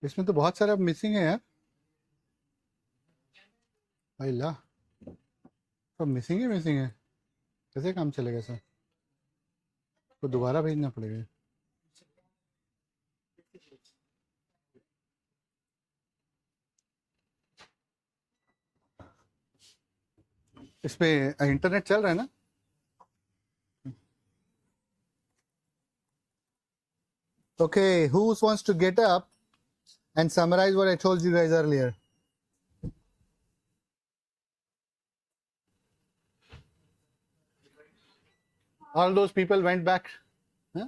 इसमें तो बहुत सारे अब मिसिंग है यार। अल्लाह, सब मिसिंग है। कैसे काम चलेगा सर? तो दोबारा भेजना पड़ेगा। इस पे इंटरनेट चल रहा है ना? Okay, who wants to get up and summarize what I told you guys earlier? All those people went back. Huh?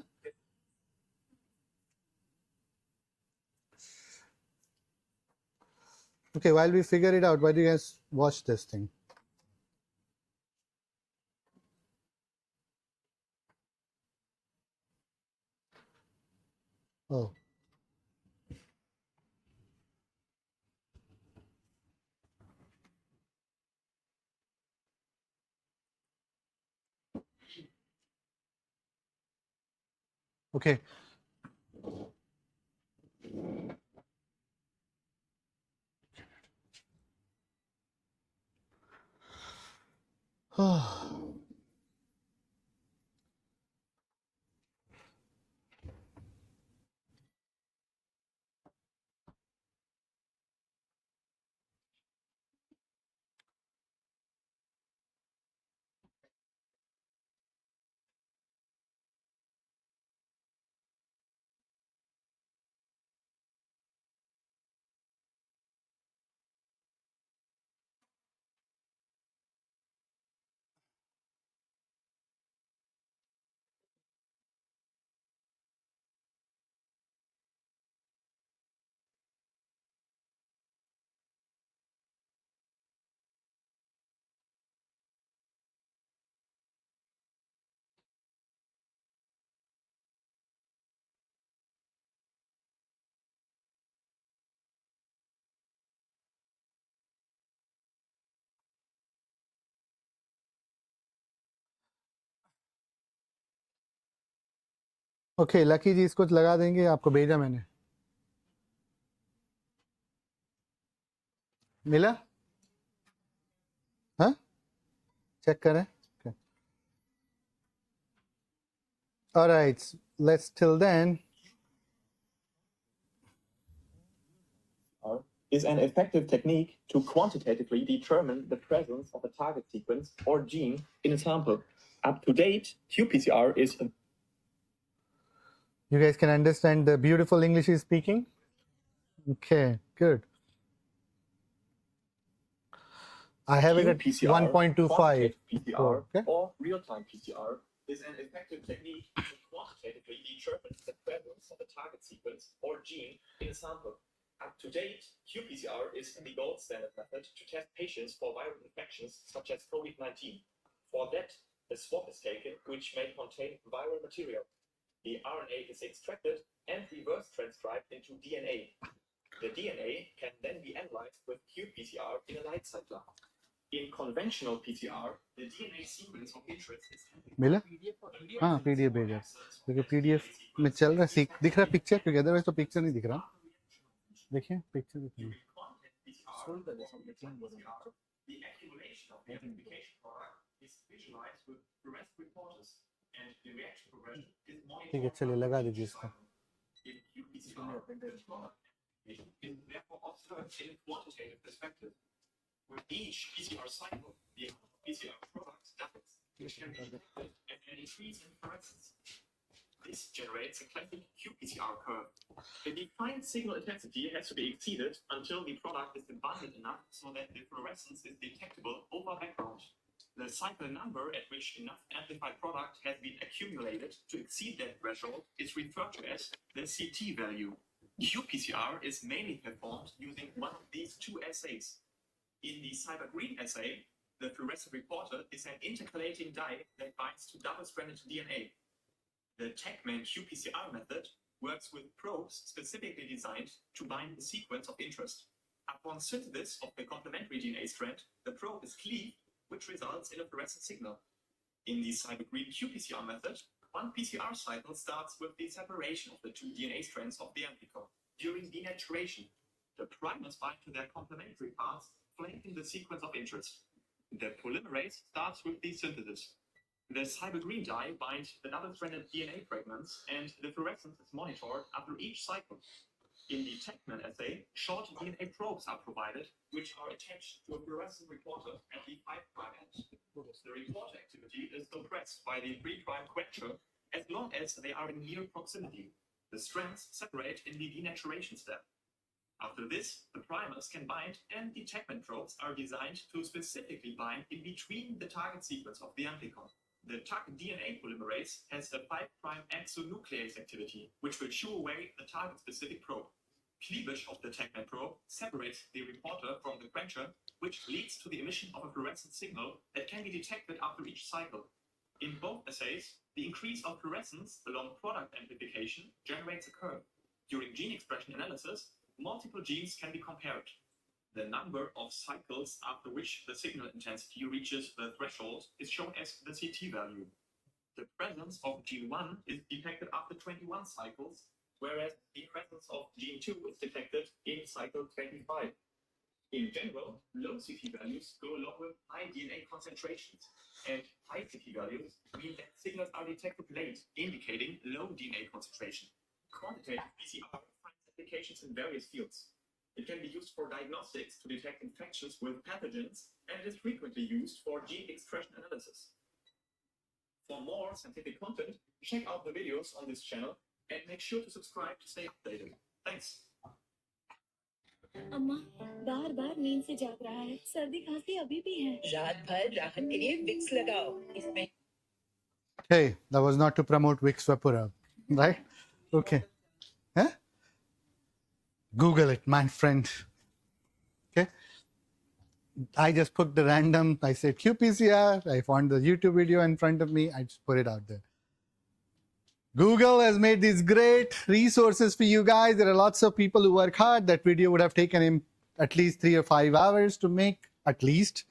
Okay, while we figure it out, why do you guys watch this thing? Oh. Okay. Okay, Lucky ji इसको लगा देंगे, आपको भेजा मैंने। मिला? हाँ, check करें। Okay. All right, let's till then. Is an effective technique to quantitatively determine the presence of a target sequence or gene in a sample. Up to date, qPCR is a... You guys can understand the beautiful English he's speaking? Okay, good. I have it at qPCR, 1.25. PCR, Okay. or real-time PCR is an effective technique to quantitatively determine the presence of a target sequence or gene in a sample. Up to date, qPCR is the gold standard method to test patients for viral infections such as COVID-19. For that, a swab is taken which may contain viral material. The RNA is extracted and reverse transcribed into DNA. The DNA can then be analyzed with qPCR in a light cycler. In conventional PCR, the DNA sequence of interest is... मिला? हाँ, PDF भेजा। क्योंकि PDF में चल रहा है, दिख रहा है पिक्चर, क्योंकि अदरवाइज तो पिक्चर नहीं दिख रहा। देखिए पिक्चर दिख रहा है। The accumulation of the amplification product is visualized with fluorescent reporters and the reaction progression is monitored. ठीक है, चलिए लगा दीजिए इसको। In qPCR, the product is therefore observed in a quantitative perspective. With each PCR cycle, the PCR product doubles, which can be detected at an increase in fluorescence. This generates a classic qPCR curve. The defined signal intensity has to be exceeded until the product is abundant enough so that the fluorescence is detectable over background. The cycle number at which enough amplified product has been accumulated to exceed that threshold is referred to as the CT value. qPCR is mainly performed using one of these two assays. In the cyber-green assay, the fluorescent reporter is an intercalating dye that binds to double-stranded DNA. The Techman qPCR method works with probes specifically designed to bind the sequence of interest. Upon synthesis of the complementary DNA strand, the probe is cleaved, which results in a fluorescent signal. In the cyber-green qPCR method, one PCR cycle starts with the separation of the two DNA strands of the amplicon. During denaturation, the primers bind to their complementary parts, flanking the sequence of interest. The polymerase starts with the synthesis. The cyber-green dye binds the double-stranded DNA fragments, and the fluorescence is monitored after each cycle. In the Techman assay, short DNA probes are provided, which are attached to a fluorescent reporter at the 5' end. The reporter activity is suppressed by the 3' quencher as long as they are in near proximity. The strands separate in the denaturation step. After this, the primers can bind, and the Techman probes are designed to specifically bind in between the target sequence of the amplicon. The TAC DNA polymerase has a 5' exonuclease activity, which will chew away the target-specific probe. Cleavage of the Techman probe separates the reporter from the quencher, which leads to the emission of a fluorescent signal that can be detected after each cycle. In both assays, the increase of fluorescence along product amplification generates a curve. During gene expression analysis, multiple genes can be compared. The number of cycles after which the signal intensity reaches the threshold is shown as the CT value. The presence of gene 1 is detected after 21 cycles, whereas the presence of gene 2 is detected in cycle 25. In general, low CT values go along with high DNA concentrations, and high CT values mean that signals are detected late, indicating low DNA concentration. Quantitative PCR finds applications in various fields. It can be used for diagnostics to detect infections with pathogens, and it is frequently used for gene expression analysis. For more scientific content, check out the videos on this channel and make sure to subscribe to stay updated. Thanks. अम्मा बार-बार नींद से जाग रहा है, सर्दी खांसी अभी भी है। रात भर राहत के लिए विक्स लगाओ, इसमें। Hey, that was not to promote Vicks Vaporub, right? Okay. Huh? Google it, my friend. Okay. I just put the random, I said qPCR, I found the YouTube video in front of me, I just put it out there. Google has made these great resources for you guys. There are lots of people who work hard. That video would have taken him at least 3 or 5 hours to make, at least.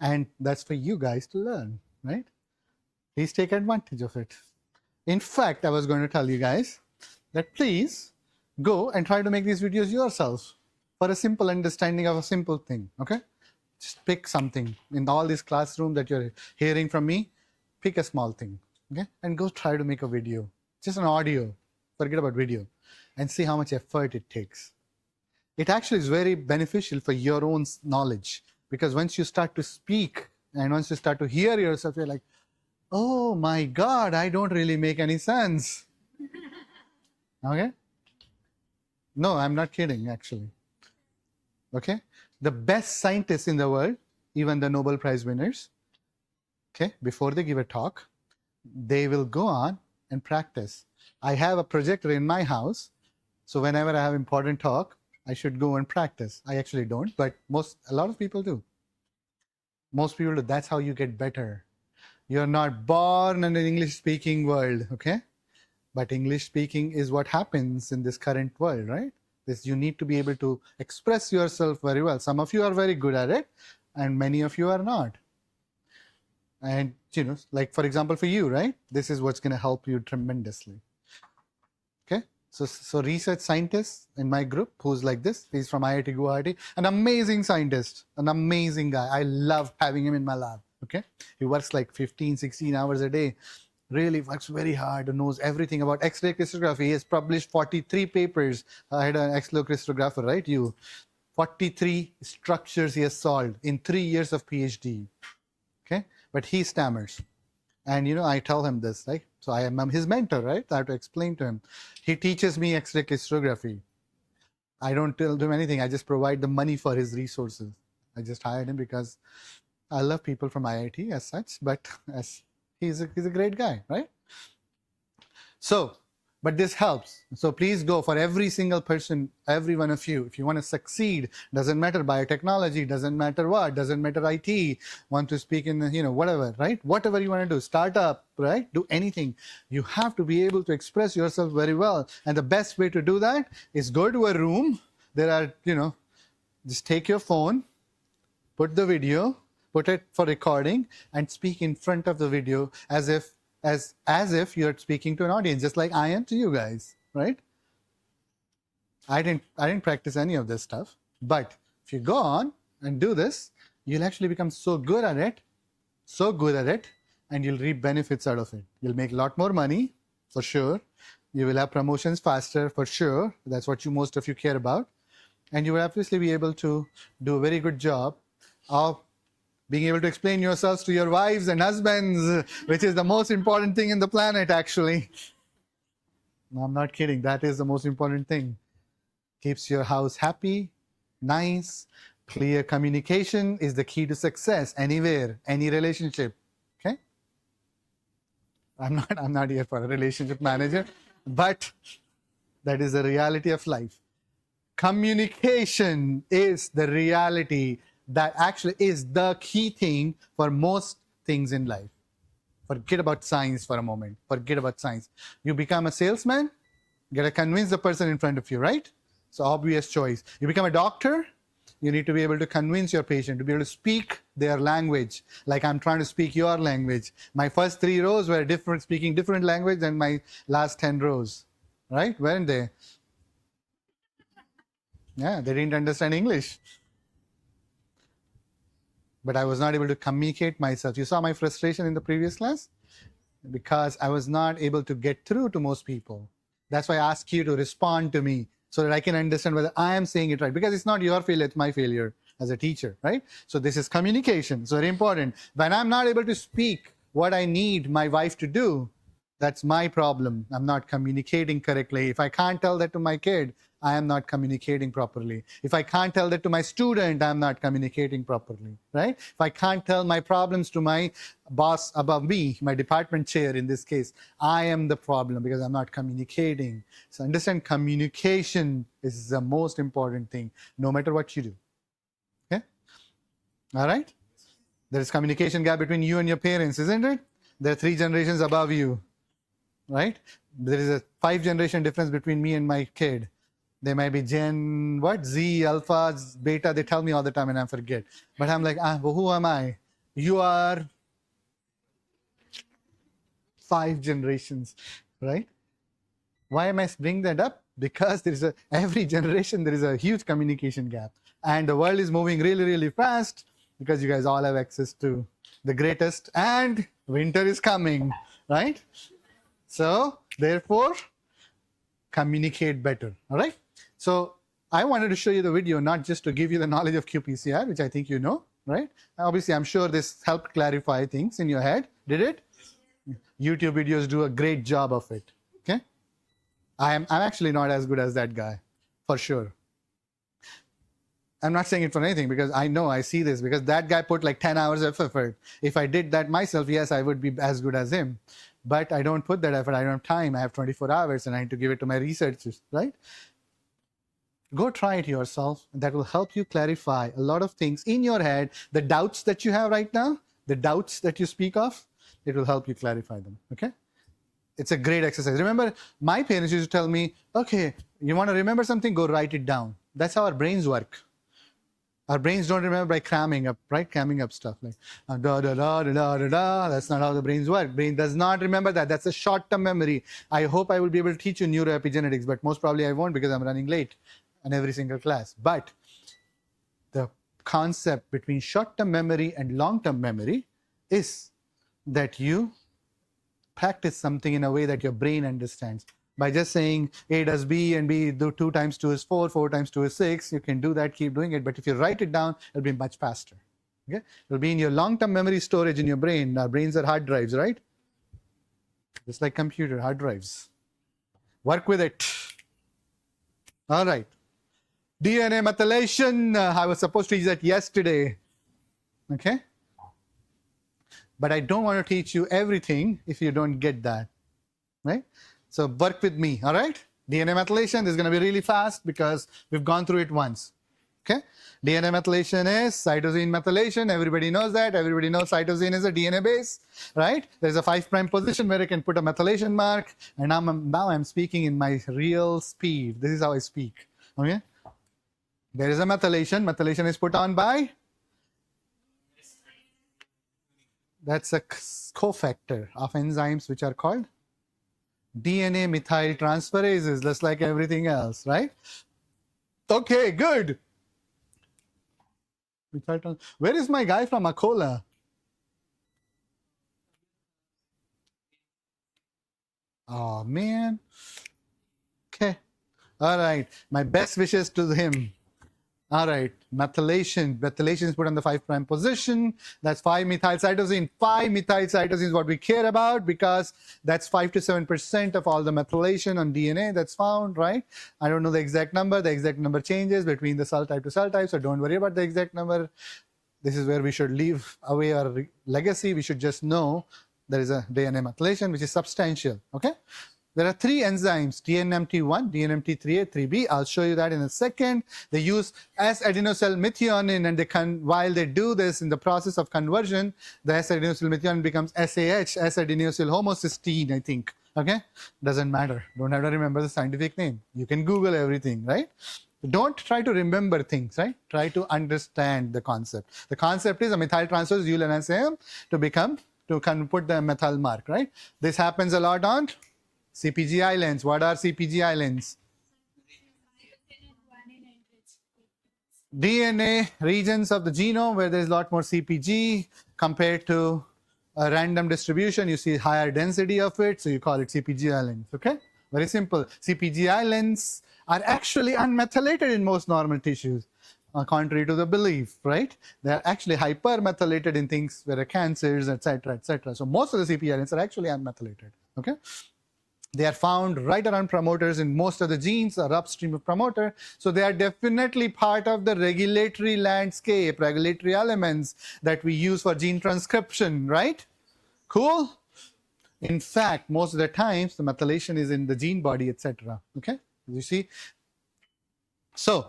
And that's for you guys to learn, right? Please take advantage of it. In fact, I was going to tell you guys that please go and try to make these videos yourselves for a simple understanding of a simple thing, okay? Just pick something. In all this classroom that you're hearing from me, pick a small thing, okay? And go try to make a video. Just an audio, forget about video, and see how much effort it takes. It actually is very beneficial for your own knowledge, because once you start to speak and once you start to hear yourself, you're like, oh my God, I don't really make any sense. Okay? No, I'm not kidding, actually. Okay? The best scientists in the world, even the Nobel Prize winners, okay, before they give a talk, they will go on and practice. I have a projector in my house, so whenever I have important talk, I should go and practice. I actually don't, but a lot of people do. Most people do. That's how you get better. You're not born in an English-speaking world, okay? But English-speaking is what happens in this current world, right? You need to be able to express yourself very well. Some of you are very good at it, and many of you are not. And, you know, like for example, for you, right? This is what's going to help you tremendously. Okay? So research scientist in my group who's like this, he's from IIT Guwahati, an amazing scientist, an amazing guy. I love having him in my lab. Okay? He works like 15, 16 hours a day. Really works very hard, knows everything about X-ray crystallography. He has published 43 papers. I had an X-ray crystallographer, right? 43 structures he has solved in 3 years of PhD. Okay? But he stammers. And, you know, I tell him this, right? So I am his mentor, right? I have to explain to him. He teaches me X-ray crystallography. I don't tell him anything. I just provide the money for his resources. I just hired him because I love people from IIT as such, but as he's a great guy, right? So But this helps. So please go for every single person, every one of you. If you want to succeed, doesn't matter biotechnology, doesn't matter what, doesn't matter IT, want to speak in, whatever, right? Whatever you want to do, startup, right? Do anything. You have to be able to express yourself very well. And the best way to do that is go to a room. There are, just take your phone, put the video, put it for recording, and speak in front of the video as if you're speaking to an audience, just like I am to you guys, right? I didn't practice any of this stuff, but if you go on and do this, you'll actually become so good at it, and you'll reap benefits out of it. You'll make a lot more money, for sure. You will have promotions faster, for sure. That's what most of you care about. And you will obviously be able to do a very good job of being able to explain yourselves to your wives and husbands, which is the most important thing in the planet, actually. No, I'm not kidding. That is the most important thing. Keeps your house happy, nice. Clear communication is the key to success anywhere, any relationship. Okay? I'm not here for a relationship manager, but that is the reality of life. Communication is the reality that actually is the key thing for most things in life. Forget about science for a moment. Forget about science. You become a salesman, you got to convince the person in front of you, right? So obvious choice. You become a doctor, you need to be able to convince your patient to be able to speak their language, like I'm trying to speak your language. My first 3 rows were speaking different language than my last 10 rows, right? Weren't they? Yeah, they didn't understand English. But I was not able to communicate myself. You saw my frustration in the previous class? Because I was not able to get through to most people. That's why I ask you to respond to me so that I can understand whether I am saying it right. Because it's not your failure, it's my failure as a teacher, right? So this is communication. So very important. When I'm not able to speak what I need my wife to do, that's my problem. I'm not communicating correctly. If I can't tell that to my kid, I am not communicating properly. If I can't tell that to my student, I'm not communicating properly, right? If I can't tell my problems to my boss above me, my department chair in this case, I am the problem because I'm not communicating. So understand, communication is the most important thing, no matter what you do. Okay? All right? There is communication gap between you and your parents, isn't it? There are 3 generations above you, right? There is a 5 generation difference between me and my kid. They might be Gen, Z, Alpha, Beta. They tell me all the time and I forget. But I'm like, well, who am I? You are 5 generations, right? Why am I bringing that up? Because every generation, there is a huge communication gap. And the world is moving really, really fast because you guys all have access to the greatest, and winter is coming, right? So, therefore, communicate better, all right? So I wanted to show you the video, not just to give you the knowledge of qPCR, which I think you know, right? Obviously, I'm sure this helped clarify things in your head. Did it? YouTube videos do a great job of it, okay? I'm actually not as good as that guy, for sure. I'm not saying it for anything because I know, I see this, because that guy put like 10 hours of effort. If I did that myself, yes, I would be as good as him. But I don't put that effort. I don't have time. I have 24 hours and I need to give it to my researchers, right? Go try it yourself. That will help you clarify a lot of things in your head. The doubts that you have right now, the doubts that you speak of, it will help you clarify them, okay? It's a great exercise. Remember, my parents used to tell me, okay, you want to remember something, go write it down. That's how our brains work. Our brains don't remember by cramming up, right? Cramming up stuff like da da da da da da da. That's not how the brains work. Brain does not remember that. That's a short-term memory. I hope I will be able to teach you neuroepigenetics, but most probably I won't because I'm running late in every single class. But the concept between short-term memory and long-term memory is that you practice something in a way that your brain understands. By just saying A does B and B do 2 times 2 is 4, 4 times 2 is 6, you can do that, keep doing it. But if you write it down, it'll be much faster. Okay? It'll be in your long-term memory storage in your brain. Our brains are hard drives, right? Just like computer, hard drives. Work with it. All right. DNA methylation. I was supposed to teach that yesterday. Okay? But I don't want to teach you everything if you don't get that. Right? So work with me, all right? DNA methylation is going to be really fast because we've gone through it once. Okay? DNA methylation is cytosine methylation. Everybody knows that. Everybody knows cytosine is a DNA base, right? There's a 5' position where I can put a methylation mark. And now I'm speaking in my real speed. This is how I speak. Okay? There is a methylation. Methylation is put on by? That's a cofactor of enzymes which are called DNA methyl transferases, just like everything else, right? Okay, good. Where is my guy from Akola? Oh, man. Okay. All right. My best wishes to him. All right. Methylation. Methylation is put on the 5' position. That's 5-methylcytosine. 5-methylcytosine is what we care about because that's 5 to 7% of all the methylation on DNA that's found, right? I don't know the exact number. The exact number changes between the cell type to cell type, so don't worry about the exact number. This is where we should leave away our legacy. We should just know there is a DNA methylation, which is substantial, okay? There are 3 enzymes, DNMT1, DNMT3A, 3B. I'll show you that in a second. They use S-adenosyl methionine, and while they do this in the process of conversion, the S-adenosyl methionine becomes SAH, S-adenosyl homocysteine, I think, okay? Doesn't matter. Don't have to remember the scientific name. You can Google everything, right? Don't try to remember things, right? Try to understand the concept. The concept is a methyl transfers ULNSM to put the methyl mark, right? This happens a lot on CPG islands. What are CPG islands? DNA regions of the genome where there's a lot more CPG compared to a random distribution. You see higher density of it, so you call it CPG islands, okay? Very simple. CPG islands are actually unmethylated in most normal tissues, contrary to the belief, right? They're actually hypermethylated in things where cancers, etc., etc. So most of the CPG islands are actually unmethylated, okay? They are found right around promoters in most of the genes or upstream of promoter. So they are definitely part of the regulatory landscape, regulatory elements that we use for gene transcription, right? Cool? In fact, most of the times the methylation is in the gene body, etc. Okay? You see? So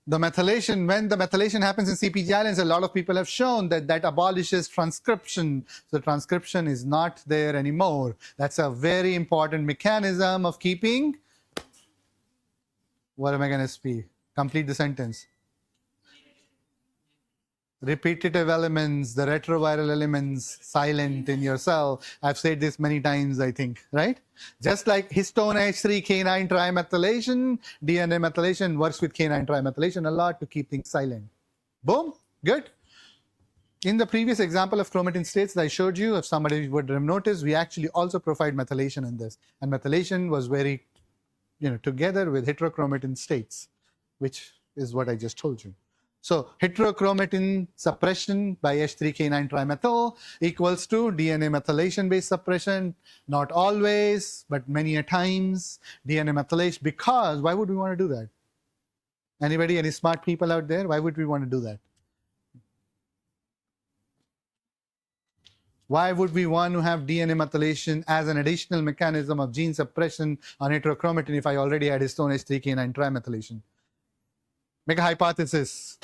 the methylation, when the methylation happens in CPG islands, a lot of people have shown that that abolishes transcription. So transcription is not there anymore. That's a very important mechanism of keeping, what am I going to speak? Complete the sentence. Repetitive elements, the retroviral elements silent in your cell. I've said this many times, I think, right? Just like histone H3 K9 trimethylation, DNA methylation works with K9 trimethylation a lot to keep things silent. Boom, good. In the previous example of chromatin states that I showed you, if somebody would have noticed, we actually also provide methylation in this. And methylation was very, together with heterochromatin states, which is what I just told you. So heterochromatin suppression by H3K9 trimethyl equals to DNA methylation based suppression. Not always, but many a times DNA methylation. Because why would we want to do that? Anybody, any smart people out there? Why would we want to do that? Why would we want to have DNA methylation as an additional mechanism of gene suppression on heterochromatin if I already had histone H3K9 trimethylation? Make a hypothesis.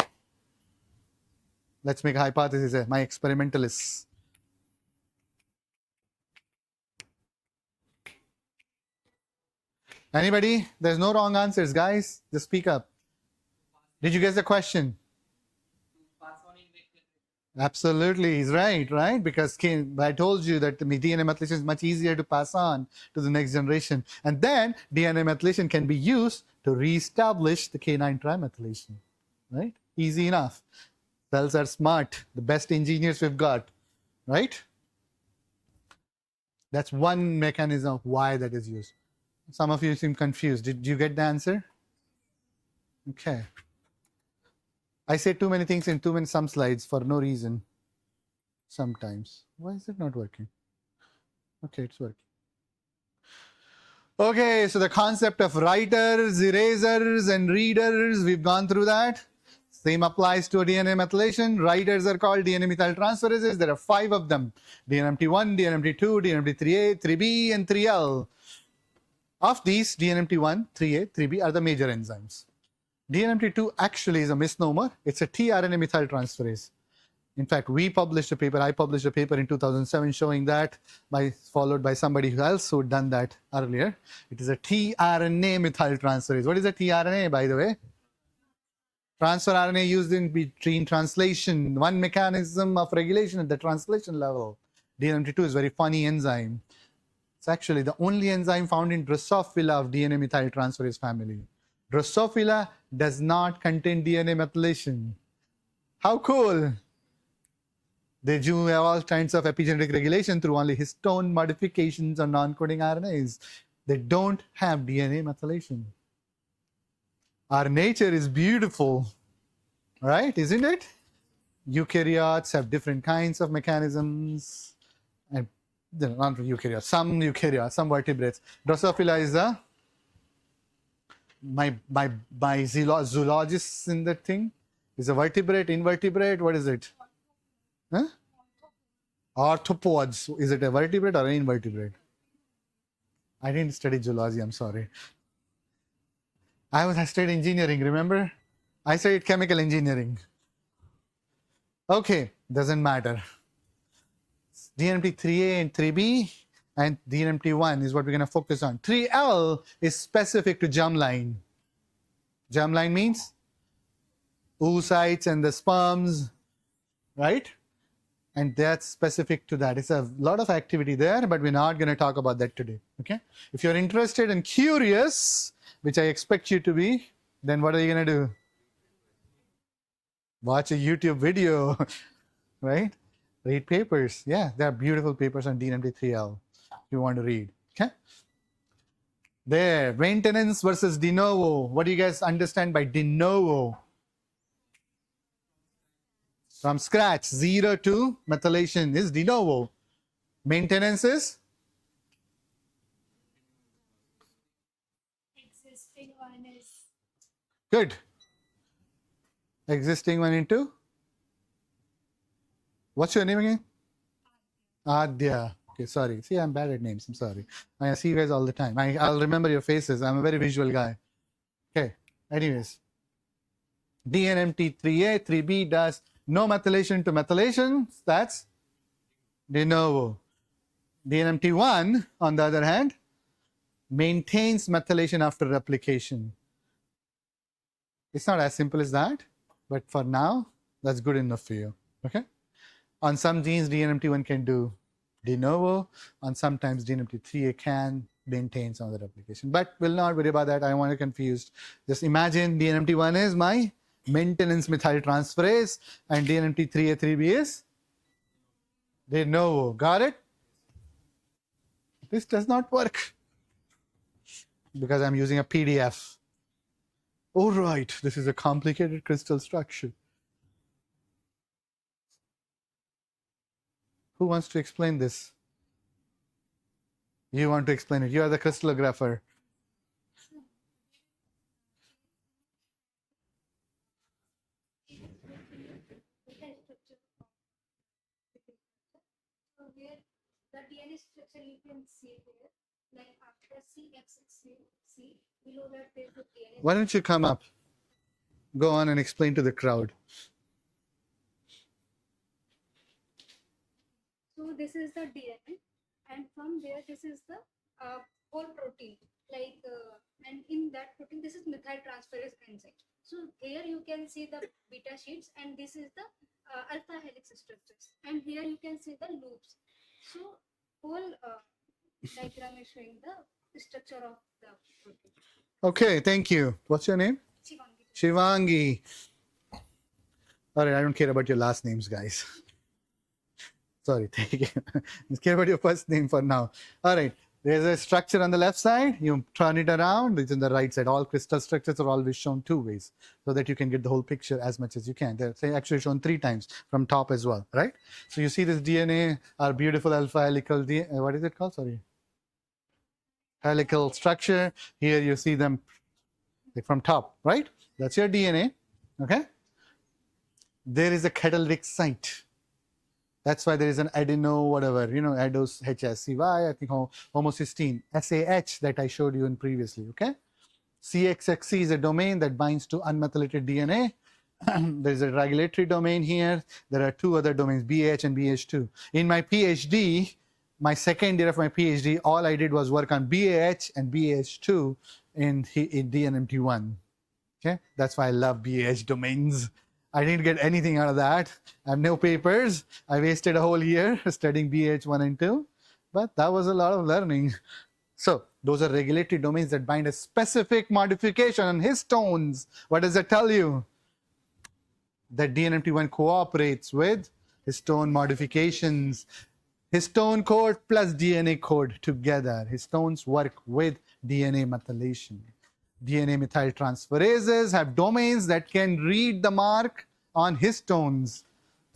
Let's make a hypothesis, my experimentalists. Anybody? There's no wrong answers, guys. Just speak up. Did you guess the question? Absolutely, he's right? Because I told you that the DNA methylation is much easier to pass on to the next generation. And then DNA methylation can be used to reestablish the K9 trimethylation, right? Easy enough. Cells are smart, the best engineers we've got, right? That's one mechanism of why that is used. Some of you seem confused. Did you get the answer? Okay. I say too many things in some slides for no reason. Sometimes. Why is it not working? Okay, it's working. Okay, so the concept of writers, erasers, and readers, we've gone through that. Same applies to DNA methylation. Writers are called DNA methyl transferases. There are 5 of them. DNMT1, DNMT2, DNMT3A, 3B, and 3L. Of these, DNMT1, 3A, 3B are the major enzymes. DNMT2 actually is a misnomer. It's a tRNA methyltransferase. In fact, I published a paper in 2007 showing that, followed by somebody else who had done that earlier. It is a tRNA methyltransferase. What is a tRNA, by the way? Transfer RNA used in gene translation. One mechanism of regulation at the translation level. DNMT2 is a very funny enzyme. It's actually the only enzyme found in Drosophila of DNA methyltransferase family. Drosophila does not contain DNA methylation. How cool! They do have all kinds of epigenetic regulation through only histone modifications on non-coding RNAs. They don't have DNA methylation. Our nature is beautiful, right? Isn't it? Eukaryotes have different kinds of mechanisms. And not eukaryotes, some vertebrates. Drosophila is my zoologist in that thing. Is a vertebrate, invertebrate, what is it? Huh? Arthropods. Is it a vertebrate or an invertebrate? I didn't study zoology, I'm sorry. I studied engineering, remember? I studied chemical engineering. Okay, doesn't matter. DNMT3A and 3B and DNMT1 is what we're going to focus on. 3L is specific to germline. Germline means oocytes and the sperms, right? And that's specific to that. It's a lot of activity there, but we're not going to talk about that today. Okay? If you're interested and curious, which I expect you to be, then what are you going to do? Watch a YouTube video, right? Read papers. Yeah, there are beautiful papers on DNMT3L if you want to read. Okay? There, maintenance versus de novo. What do you guys understand by de novo? From scratch, 0 to methylation is de novo. Maintenance is? Existing one is. Good. Existing one into? What's your name again? Adya. Okay, sorry. See, I'm bad at names. I'm sorry. I see you guys all the time. I'll remember your faces. I'm a very visual guy. Okay. Anyways. DNMT3A, 3B does no methylation to methylation. That's de novo. DNMT1, on the other hand, maintains methylation after replication. It's not as simple as that, but for now, that's good enough for you. Okay? On some genes, DNMT1 can do de novo. On sometimes DNMT3A can maintain some of the replication. But we'll not worry about that. I don't want to confused. Just imagine DNMT1 is my maintenance methyltransferase and DNMT3A, 3B is de novo. Got it? This does not work because I'm using a PDF. Oh, right. This is a complicated crystal structure. Who wants to explain this? You want to explain it. You are the crystallographer. The DNA structure you can see there, like after C, below that there's the DNA. Why don't you come up? Go on and explain to the crowd. So this is the DNA, and from there this is the whole protein. And in that protein, this is methyltransferase enzyme. So here you can see the beta sheets, and this is the alpha helix structures, and here you can see the loops. So whole diagram is showing the structure of the protein. Okay, thank you. What's your name? Shivangi. Shivangi. All right, I don't care about your last names, guys. Sorry, thank you. Just care about your first name for now. All right, there's a structure on the left side. You turn it around. It's on the right side. All crystal structures are always shown two ways so that you can get the whole picture as much as you can. They're actually shown 3 times from top as well, right? So you see this DNA, our beautiful alpha helical DNA. What is it called? Sorry. Helical structure. Here you see them from top, right? That's your DNA, okay? There is a catalytic site. That's why there is an adeno, whatever, ados HSCY, I think homocysteine, SAH that I showed you in previously, okay? CXXC is a domain that binds to unmethylated DNA. There's a regulatory domain here. There are two other domains, BH and BH2. In my PhD, my second year of my PhD, all I did was work on BAH and BH2 in DNMT1. Okay, that's why I love BAH domains. I didn't get anything out of that. I have no papers. I wasted a whole year studying BH1 and 2, but that was a lot of learning. So those are regulatory domains that bind a specific modification on histones. What does that tell you? That DNMT1 cooperates with histone modifications. Histone code plus DNA code together. Histones work with DNA methylation. DNA methyltransferases have domains that can read the mark on histones.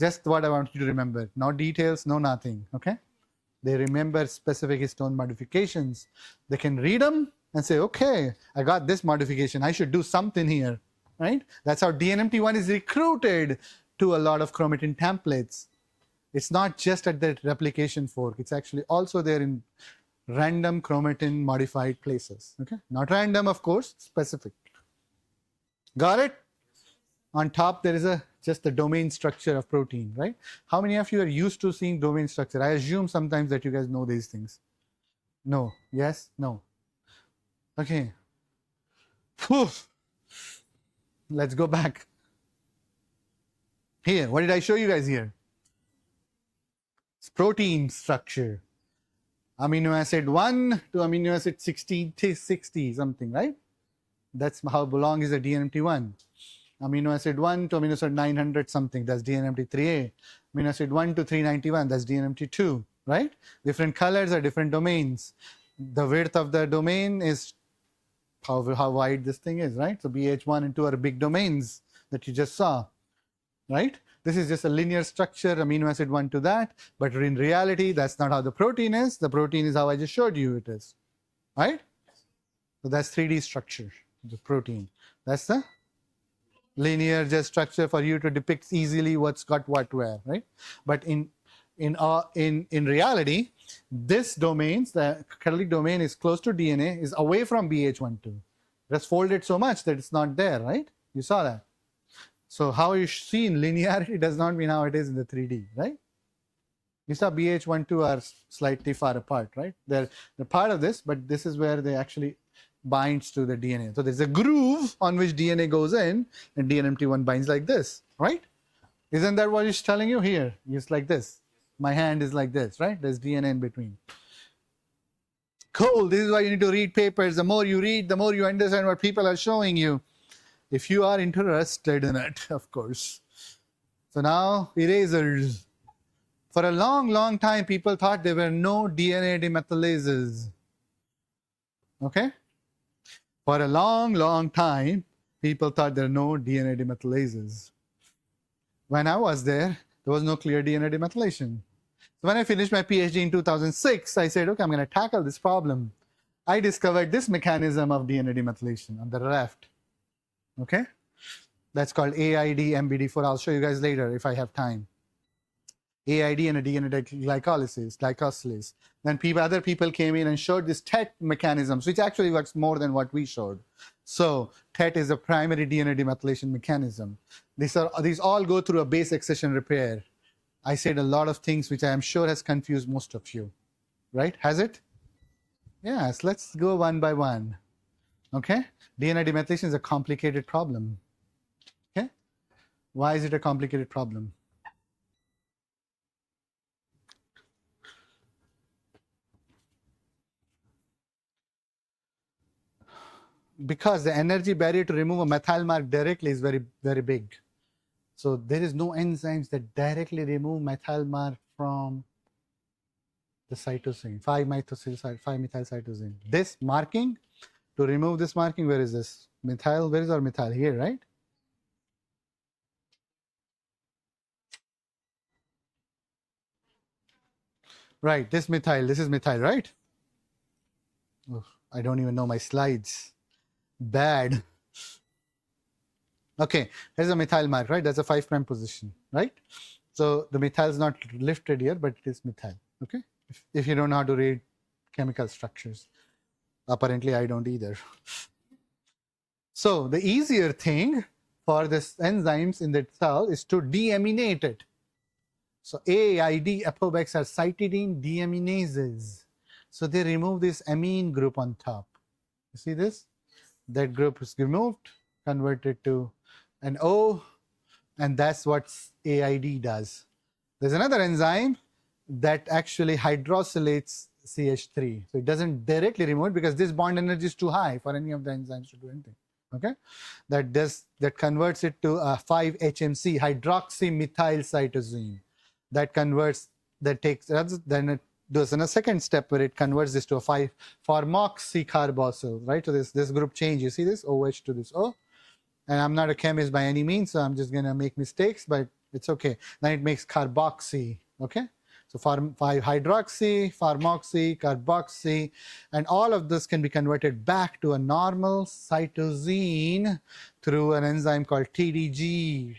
Just what I want you to remember. No details, no nothing, okay? They remember specific histone modifications. They can read them and say, okay, I got this modification. I should do something here, right? That's how DNMT1 is recruited to a lot of chromatin templates. It's not just at the replication fork. It's actually also there in random chromatin modified places, okay? Not random, of course, specific. Got it? On top, there is just the domain structure of protein, right? How many of you are used to seeing domain structure? I assume sometimes that you guys know these things. No? Yes? No? Okay. Whew. Let's go back. Here, what did I show you guys here? It's protein structure. Amino acid 1 to amino acid 60 something, right? That's how long is the DNMT1. Amino acid 1 to amino acid 900 something, that's DNMT3A. Amino acid 1 to 391, that's DNMT2, right? Different colors are different domains. The width of the domain is how wide this thing is, right? So BH1 and 2 are big domains that you just saw, right? This is just a linear structure, amino acid 1 to that, but in reality, that's not how the protein is. The protein is how I just showed you it is, right? So that's 3D structure, the protein. That's the linear just structure for you to depict easily what's got what where, right? But in reality, this domain, the catalytic domain is close to DNA, is away from BH12. It's folded so much that it's not there, right? You saw that. So how you see in linearity does not mean how it is in the 3D, right? You saw BH12 are slightly far apart, right? They're part of this, but this is where they actually binds to the DNA. So there's a groove on which DNA goes in, and DNMT1 binds like this, right? Isn't that what it's telling you here? It's like this. My hand is like this, right? There's DNA in between. Cool. This is why you need to read papers. The more you read, the more you understand what people are showing you. If you are interested in it, of course. So now, erasers. For a long, long time, people thought there were no DNA demethylases. Okay? For a long, long time, people thought there were no DNA demethylases. When I was there was no clear DNA demethylation. So when I finished my PhD in 2006, I said, okay, I'm going to tackle this problem. I discovered this mechanism of DNA demethylation on the left. Okay? That's called AID MBD4. I'll show you guys later if I have time. AID and a DNA glycosylase. Then other people came in and showed this TET mechanisms, which actually works more than what we showed. So TET is a primary DNA demethylation mechanism. These all go through a base accession repair. I said a lot of things which I am sure has confused most of you. Right? Has it? Yes, let's go one by one. Okay? DNA demethylation is a complicated problem. Okay? Why is it a complicated problem? Because the energy barrier to remove a methyl mark directly is very, very big. So there is no enzymes that directly remove methyl mark from the cytosine, 5-methylcytosine. This marking, to remove this marking, where is this? Methyl, where is our methyl? Here, right? Right, this is methyl, right? Oh, I don't even know my slides. Bad. Okay, here's a methyl mark, right? That's a 5' position, right? So the methyl is not lifted here, but it is methyl. Okay, if you don't know how to read chemical structures, apparently I don't either. So the easier thing for this enzymes in itself is to deaminate it. So AID apobex are cytidine deaminases. So they remove this amine group on top. You see this? That group is removed, converted to an O, and that's what AID does. There's another enzyme that actually hydrosylates CH3. So it doesn't directly remove it because this bond energy is too high for any of the enzymes to do anything. Okay, that converts it to a 5-HMC hydroxymethyl cytosine. That converts then it does in a second step where it converts this to a 5-formoxycarbosyl, right? So this group change, you see this OH to this O, and I'm not a chemist by any means, so I'm just gonna make mistakes, but it's okay. Then it makes carboxy. Okay, so 5-hydroxy, pharmoxy, carboxy, and all of this can be converted back to a normal cytosine through an enzyme called TDG.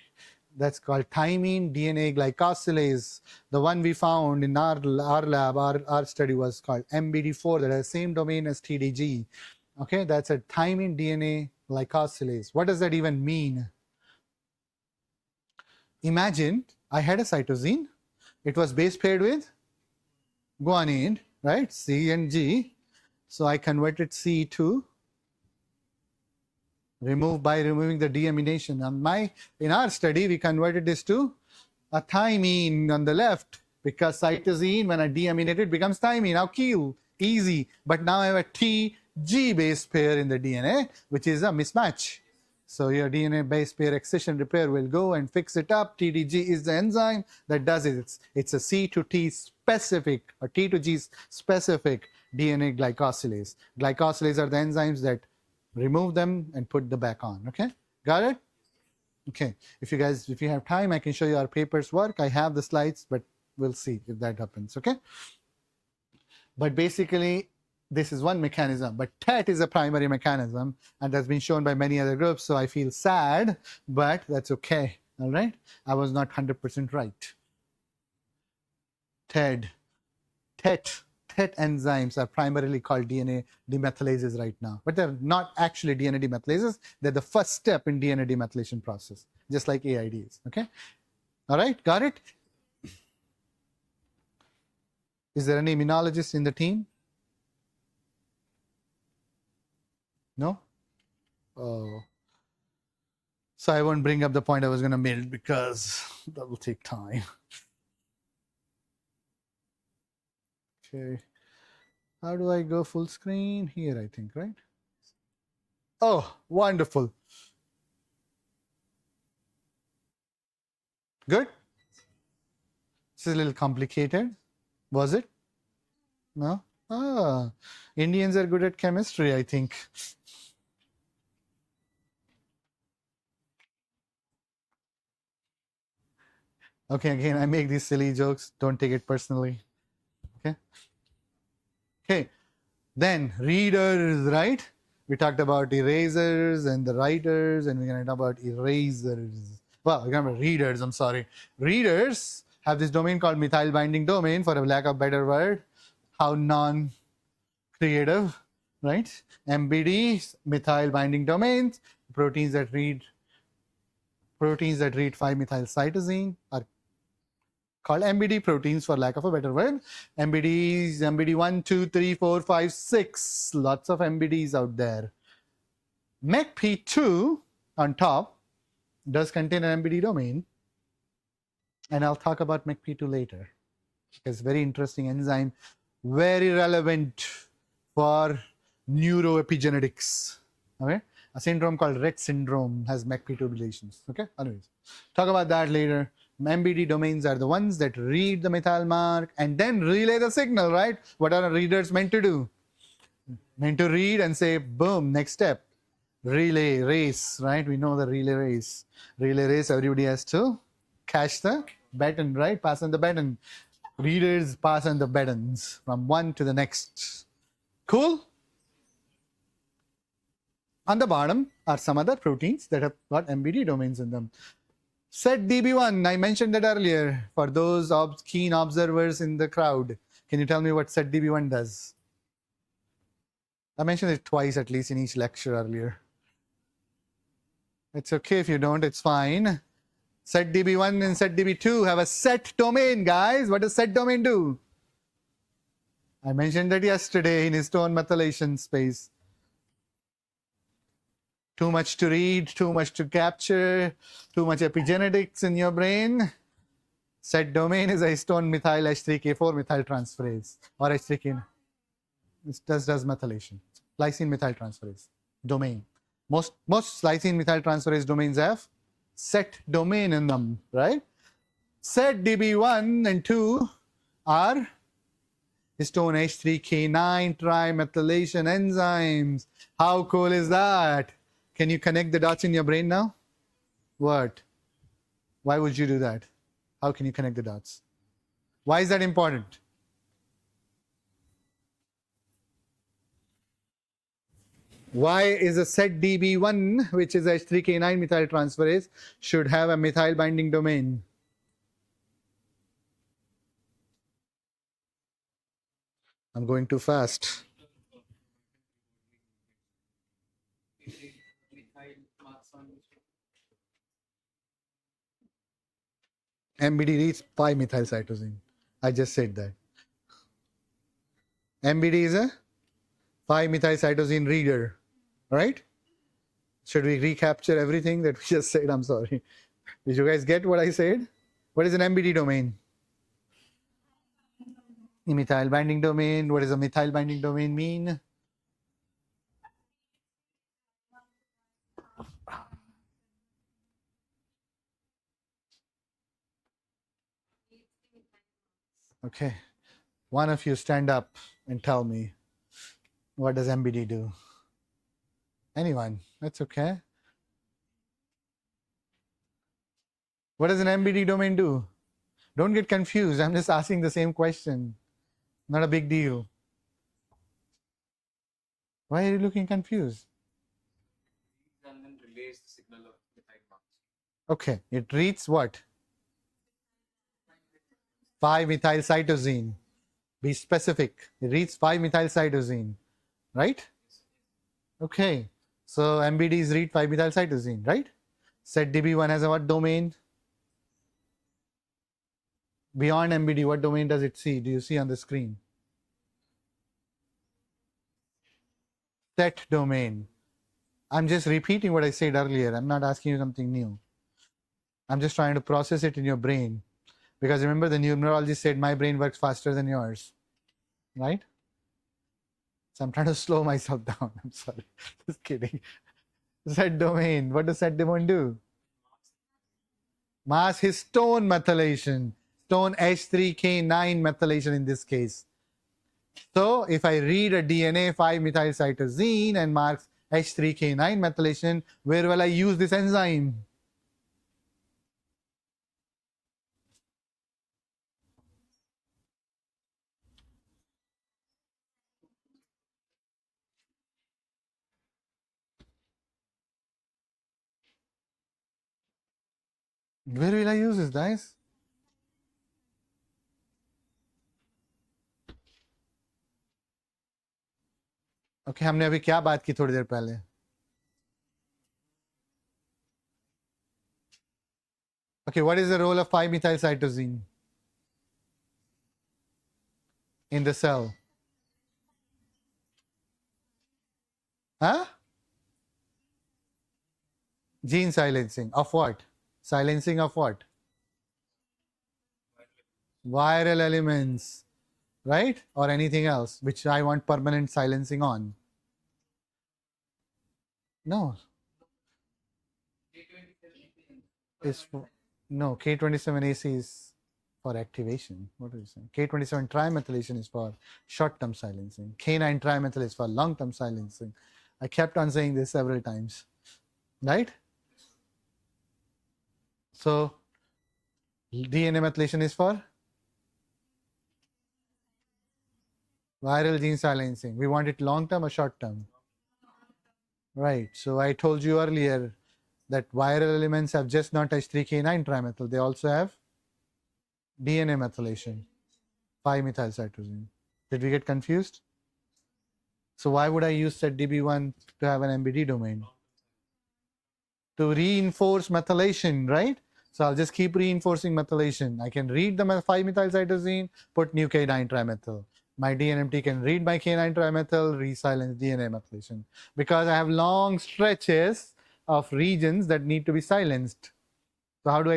That's called thymine DNA glycosylase. The one we found in our lab, our study was called MBD4, that has the same domain as TDG. Okay, that's a thymine DNA glycosylase. What does that even mean? Imagine I had a cytosine. It was base paired with guanine, right? C and G. So I converted C to by removing the deamination. In our study, we converted this to a thymine on the left because cytosine, when I deaminate it, becomes thymine. Now, cool, easy. But now I have a TG base pair in the DNA, which is a mismatch. So your DNA base pair excision repair will go and fix it up. TDG is the enzyme that does it. It's a C to T specific or T to G specific DNA glycosylase. Glycosylase are the enzymes that remove them and put them back on. Okay, got it? Okay, if you have time, I can show you our paper's work. I have the slides, but we'll see if that happens. Okay, but basically this is one mechanism, but TET is a primary mechanism, and that's been shown by many other groups, so I feel sad, but that's okay. All right, I was not 100% right. TET enzymes are primarily called DNA demethylases right now, but they're not actually DNA demethylases. They're the first step in DNA demethylation process, just like AIDs. Okay, all right, got it? Is there any immunologist in the team? No? Oh. So I won't bring up the point I was going to make because that will take time. Okay. How do I go full screen? Here, I think, right? Oh, wonderful. Good? This is a little complicated. Was it? No? Ah, Indians are good at chemistry, I think. Okay, again, I make these silly jokes. Don't take it personally. Okay. Okay. Then readers, right? We talked about erasers and the writers, and we're going to talk about erasers. Well, we're going to talk about readers, I'm sorry. Readers have this domain called methyl binding domain, for a lack of a better word. How non-creative, right? MBD, methyl binding domains, proteins that read 5-methyl cytosine are called MBD proteins, for lack of a better word. MBDs, MBD 1, 2, 3, 4, 5, 6. Lots of MBDs out there. MECP2 on top does contain an MBD domain. And I'll talk about MECP2 later. It's a very interesting enzyme, very relevant for neuroepigenetics. Okay? A syndrome called Rett syndrome has MECP2 deletions. Okay? Anyways, talk about that later. MBD domains are the ones that read the methyl mark and then relay the signal, right? What are readers meant to do? Meant to read and say, boom, next step. Relay, race, right? We know the relay race. Relay race, everybody has to catch the baton, right? Pass on the baton. Readers pass on the batons from one to the next. Cool? On the bottom are some other proteins that have got MBD domains in them. Set DB1, I mentioned that earlier. For those keen observers in the crowd, can you tell me what set DB1 does? I mentioned it twice at least in each lecture earlier. It's okay if you don't, it's fine. Set DB1 and set DB2 have a set domain, guys. What does set domain do? I mentioned that yesterday in histone methylation space. Too much to read, too much to capture, too much epigenetics in your brain. Set domain is a histone methyl H3K4 methyl transferase or H3K. It does methylation. Lysine methyl transferase domain. Most lysine methyl transferase domains have set domain in them, right? Set DB1 and 2 are histone H3K9 trimethylation enzymes. How cool is that? Can you connect the dots in your brain now? What? Why would you do that? How can you connect the dots? Why is that important? Why is a set DB1, which is H3K9 methyl transferase, should have a methyl binding domain? I'm going too fast. MBD reads 5-methyl cytosine. I just said that. MBD is a 5-methyl cytosine reader, right? Should we recapture everything that we just said? I'm sorry. Did you guys get what I said? What is an MBD domain? A methyl binding domain. What does a methyl binding domain mean? Okay. One of you stand up and tell me, what does MBD do? Anyone? That's okay. What does an MBD domain do? Don't get confused. I'm just asking the same question. Not a big deal. Why are you looking confused? And then relays the signal of methyl marks. Okay. It reads what? 5-methyl cytosine. Be specific. It reads 5-methyl cytosine. Right? Okay. So MBDs read 5-methyl cytosine, right? Set DB1 has a what domain? Beyond MBD, what domain does it see? Do you see on the screen? Set domain. I'm just repeating what I said earlier. I'm not asking you something new. I'm just trying to process it in your brain. Because remember, the neurologist said my brain works faster than yours. Right? So I'm trying to slow myself down. I'm sorry. Just kidding. Set domain. What does set domain do? Mass histone methylation. Histone H3K9 methylation in this case. So if I read a DNA 5-methyl cytosine and marks H3K9 methylation, where will I use this enzyme? Where will I use this, guys? Okay, हमने अभी क्या बात की थोड़ी देर पहले? Okay, what is the role of 5-methyl cytosine in the cell? Huh? Gene silencing. Of what? Silencing of what? Viral elements, right? Or anything else which I want permanent silencing on. No. Is no, K27AC is for activation. What are you saying? K27 trimethylation is for short-term silencing. K9 trimethyl is for long-term silencing. I kept on saying this several times, right? So DNA methylation is for viral gene silencing. We want it long-term or short-term? Right. So I told you earlier, that viral elements have just not H3K9 trimethyl. They also have DNA methylation, 5-methylcytosine. Did we get confused? So why would I use set DB1 to have an MBD domain? To reinforce methylation, right? So I'll just keep reinforcing methylation. I can read the 5-methylcytosine, put new K9 trimethyl. My DNMT can read my K9 trimethyl, resilence DNA methylation. Because I have long stretches of regions that need to be silenced. So how do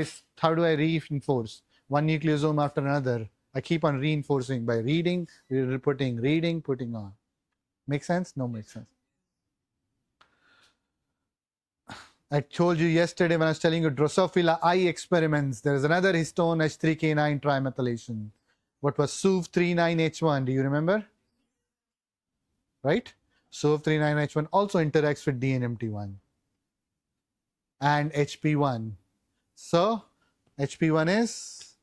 I reinforce one nucleosome after another? I keep on reinforcing by reading, putting on. Make sense? No, make sense. I told you yesterday when I was telling you Drosophila I experiments, there is another histone H3K9 trimethylation. What was SUV39H1? Do you remember? Right? SUV39H1 also interacts with DNMT1 and HP1. So HP1 is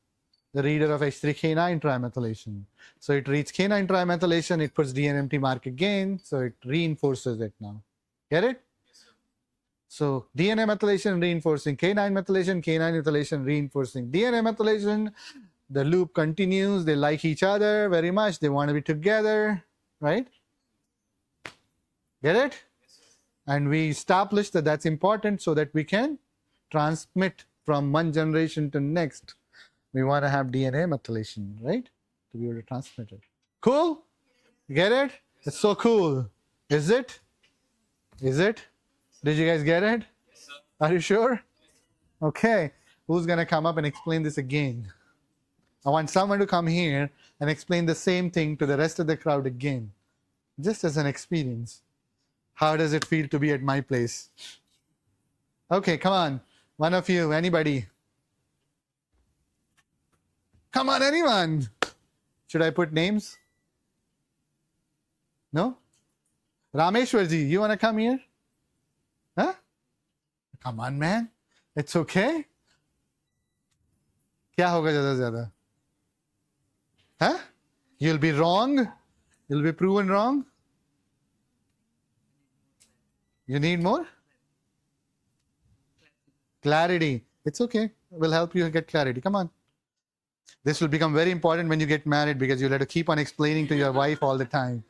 the reader of H3K9 trimethylation. So it reads K9 trimethylation, it puts DNMT mark again, so it reinforces it now. Get it? So DNA methylation reinforcing K9 methylation reinforcing DNA methylation. The loop continues. They like each other very much. They want to be together, right? Get it? And we established that that's important so that we can transmit from one generation to next. We want to have DNA methylation, right? To be able to transmit it. Cool? Get it? It's so cool. Is it? Is it? Did you guys get it? Yes, sir. Are you sure? Okay. Who's going to come up and explain this again? I want someone to come here and explain the same thing to the rest of the crowd again. Just as an experience. How does it feel to be at my place? Okay, come on. One of you, anybody. Come on, anyone. Should I put names? No? Rameshwarji, you want to come here? Huh? Come on, man. It's okay. क्या होगा ज़्यादा से ज़्यादा? Huh? You'll be wrong. You'll be proven wrong. You need more? Clarity. It's okay. We'll help you get clarity. Come on. This will become very important when you get married because you'll have to keep on explaining to your wife all the time.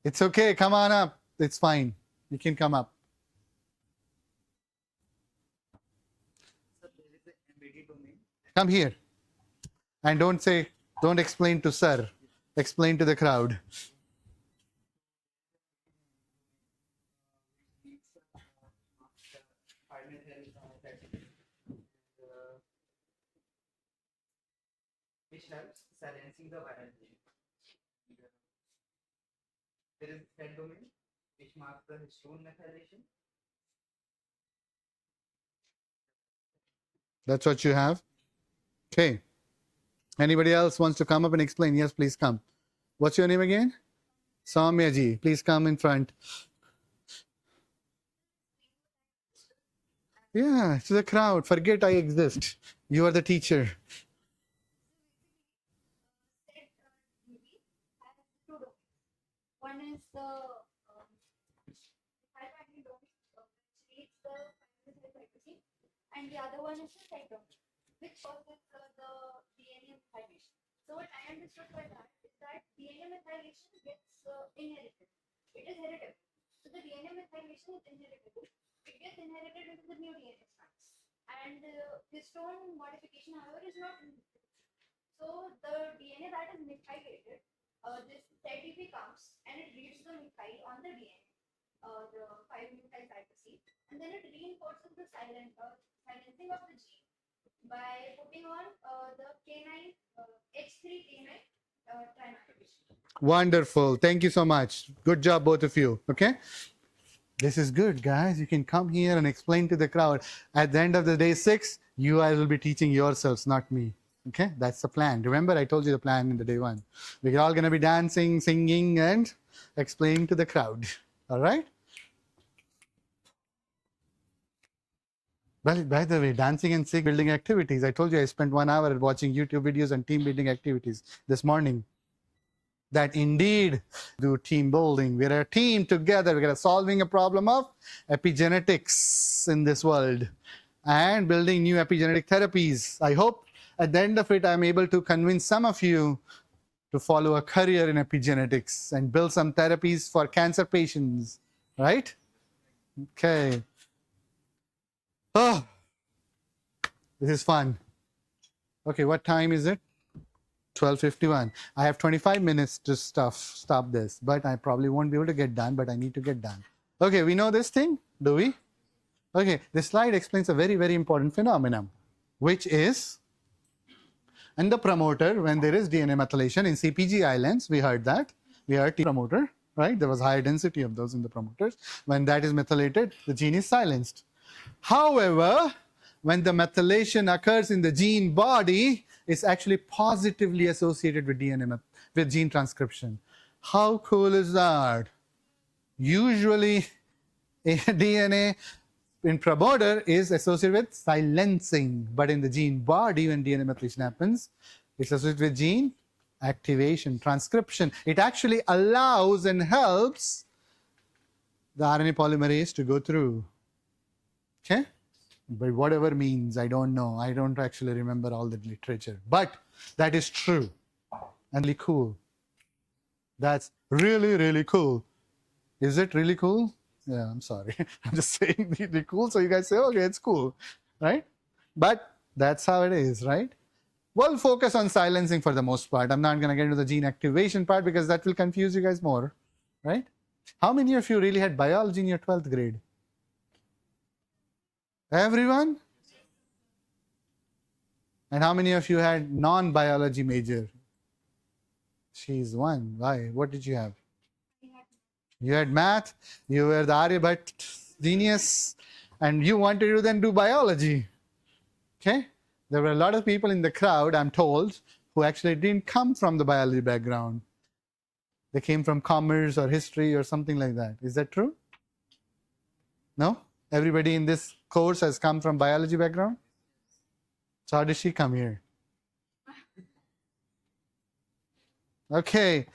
It's okay. Come on up. It's fine. You can come up. Come here. And don't explain to sir. Explain to the crowd. Which helps silencing the viral gene. There is head domain which marks the histone methylation. That's what you have. Okay. Anybody else wants to come up and explain? Yes, please come. What's your name again? Soumya ji. Please come in front. Yeah, to the crowd. Forget I exist. You are the teacher. One is the high-binding domain, which reads the cytosine, and the other one is the cytosine, which causes the DNA methylation. So what I understood by that is that DNA methylation gets inherited. It is heritable. So the DNA methylation is inheritable. It gets inherited into the new DNA strands. And histone modification, however, is not inherited. So the DNA that is methylated, this ZDP comes and it reads the methyl on the DNA, the 5-methylcytosine, and then it reinforces the silencing of the gene by putting on the K9, H3K9 trimethylation. Wonderful. Thank you so much. Good job, both of you. Okay? This is good, guys. You can come here and explain to the crowd. At the end of the day 6, you guys will be teaching yourselves, not me. Okay? That's the plan. Remember, I told you the plan in the day 1. We're all going to be dancing, singing, and explaining to the crowd. All right? Well, by the way, dancing and singing building activities. I told you I spent 1 hour watching YouTube videos and team building activities this morning. that indeed do team building. We're a team together. We're solving a problem of epigenetics in this world and building new epigenetic therapies. I hope at the end of it, I'm able to convince some of you to follow a career in epigenetics and build some therapies for cancer patients, right? Okay. Oh, this is fun. Okay, what time is it? 12:51. I have 25 minutes to stop this, but I probably won't be able to get done, but I need to get done. Okay, we know this thing, do we? Okay, this slide explains a very, very important phenomenon, which is in the promoter, when there is DNA methylation in CpG islands, we heard that. We heard T promoter, right? There was higher density of those in the promoters. When that is methylated, the gene is silenced. However, when the methylation occurs in the gene body, it's actually positively associated with DNA, with gene transcription. How cool is that? Usually, DNA in promoter is associated with silencing, but in the gene body, when DNA methylation happens, it's associated with gene activation, transcription. It actually allows and helps the RNA polymerase to go through. Okay? By whatever means, I don't know. I don't actually remember all the literature. But that is true and really cool. That's really, really cool. Is it really cool? Yeah, I'm sorry. I'm just saying really cool. So you guys say, okay, it's cool, right? But that's how it is, right? We'll focus on silencing for the most part. I'm not going to get into the gene activation part because that will confuse you guys more, right? How many of you really had biology in your 12th grade? Everyone? And how many of you had non-biology major? She's one. Why? What did you have? You had math, you were the Aryabhat genius, and you wanted to then do biology. Okay? There were a lot of people in the crowd, I'm told, who actually didn't come from the biology background. They came from commerce or history or something like that. Is that true? No? Everybody in this course has come from biology background? So how did she come here? Okay.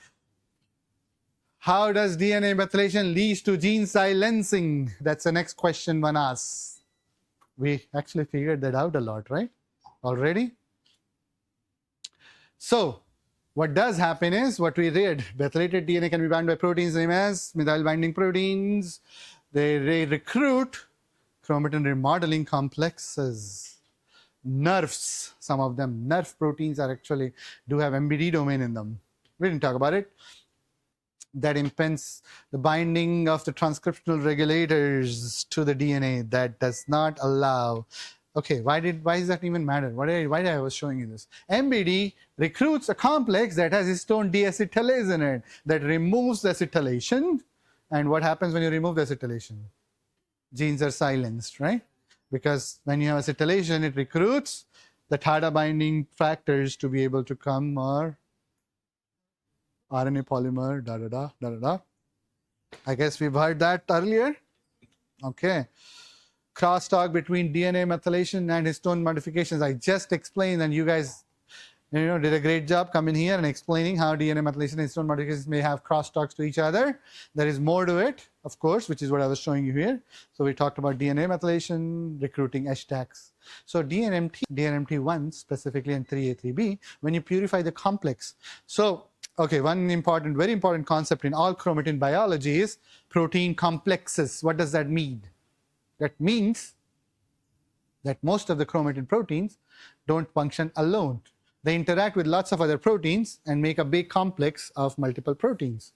How does DNA methylation lead to gene silencing? That's the next question one asks. We actually figured that out a lot, right? Already? So, what does happen is what we read. Methylated DNA can be bound by proteins named as methyl binding proteins. They recruit chromatin remodeling complexes. Nerves, some of them, nerve proteins are actually do have MBD domain in them. We didn't talk about it. That impedes the binding of the transcriptional regulators to the DNA. That does not allow. Okay, why does that even matter? Why I was showing you this? MBD recruits a complex that has histone deacetylase in it that removes the acetylation. And what happens when you remove the acetylation? Genes are silenced, right? Because when you have acetylation, it recruits the TADA binding factors to be able to come or RNA polymer, da da da da da da. I guess we've heard that earlier. Okay. Crosstalk between DNA methylation and histone modifications. I just explained, and you guys, did a great job coming here and explaining how DNA methylation and histone modifications may have crosstalks to each other. There is more to it, of course, which is what I was showing you here. So we talked about DNA methylation, recruiting HTACs. So DNMT, DNMT1 specifically, and 3A, 3B, when you purify the complex. So okay, one important, very important concept in all chromatin biology is protein complexes. What does that mean? That means that most of the chromatin proteins don't function alone. They interact with lots of other proteins and make a big complex of multiple proteins.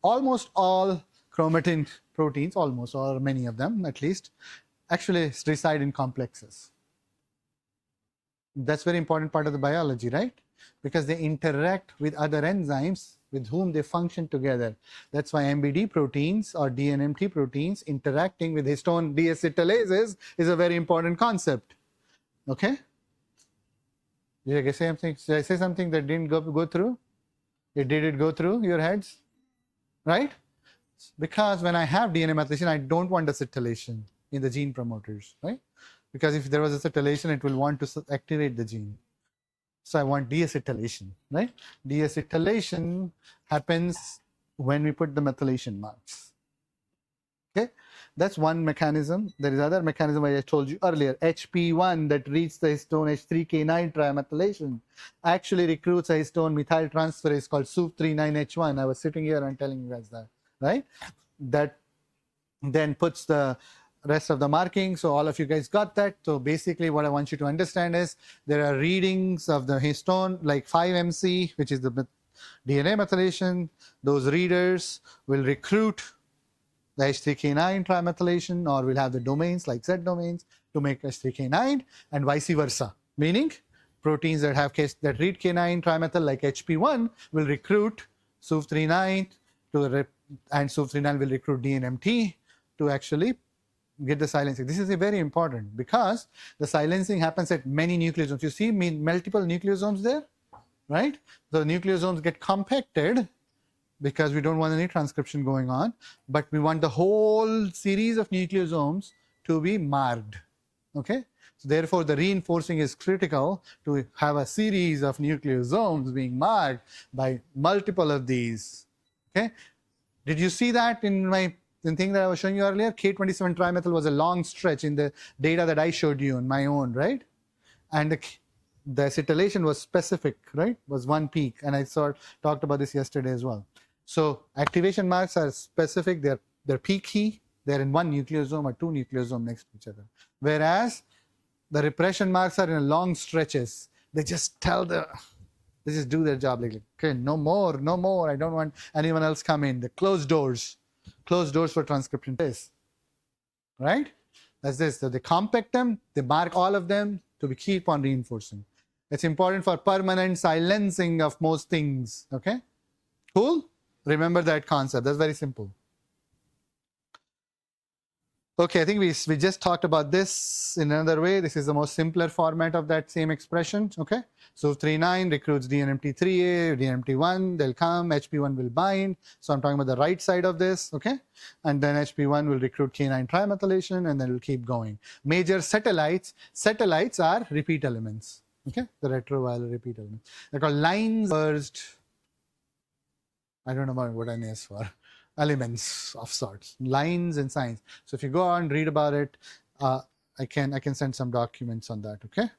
Almost all chromatin proteins, almost, or many of them at least, actually reside in complexes. That's a very important part of the biology, right? Because they interact with other enzymes with whom they function together. That's why MBD proteins or DNMT proteins interacting with histone deacetylases is a very important concept. Okay? Did I say something that didn't go through? Did it go through your heads? Right? Because when I have DNA methylation, I don't want acetylation in the gene promoters, right? Because if there was acetylation, it will want to activate the gene. So I want deacetylation, right? Deacetylation happens when we put the methylation marks. Okay, that's one mechanism. There is other mechanism I told you earlier. HP1 that reads the histone H3K9 trimethylation actually recruits a histone methyl transferase called SUV39H1. I was sitting here and telling you guys that, right? That then puts the rest of the marking. So all of you guys got that. So basically what I want you to understand is there are readings of the histone like 5MC, which is the DNA methylation. Those readers will recruit the H3K9 trimethylation, or we'll have the domains like Z domains to make H3K9 and vice versa. Meaning proteins that have that read K9 trimethyl like HP1 will recruit SUV39 and SUV39 will recruit DNMT to actually get the silencing. This is very important because the silencing happens at many nucleosomes. You see multiple nucleosomes there, right? The nucleosomes get compacted because we don't want any transcription going on, but we want the whole series of nucleosomes to be marked. Okay, so therefore the reinforcing is critical to have a series of nucleosomes being marked by multiple of these. Okay, did you see that in the thing that I was showing you earlier? K27 trimethyl was a long stretch in the data that I showed you on my own, right? And the acetylation was specific, right? Was one peak, and I talked about this yesterday as well. So activation marks are specific, they're peaky, they're in one nucleosome or two nucleosomes next to each other. Whereas the repression marks are in long stretches. They just they just do their job like, okay, no more, I don't want anyone else come in. The closed doors for transcription is, right? That's this. So they compact them, they mark all of them to keep on reinforcing. It's important for permanent silencing of most things, okay? Cool? Remember that concept. That's very simple. Okay, I think we just talked about this in another way. This is the most simpler format of that same expression. Okay, so 39 recruits DNMT3A, DNMT1, they'll come, HP1 will bind. So I'm talking about the right side of this. Okay, and then HP1 will recruit K9 trimethylation, and then we'll keep going. Major satellites are repeat elements. Okay, the retroviral repeat elements. They're called lines burst. I don't know what N is for. Elements of sorts, lines and signs. So if you go on and read about it, I can send some documents on that. Okay,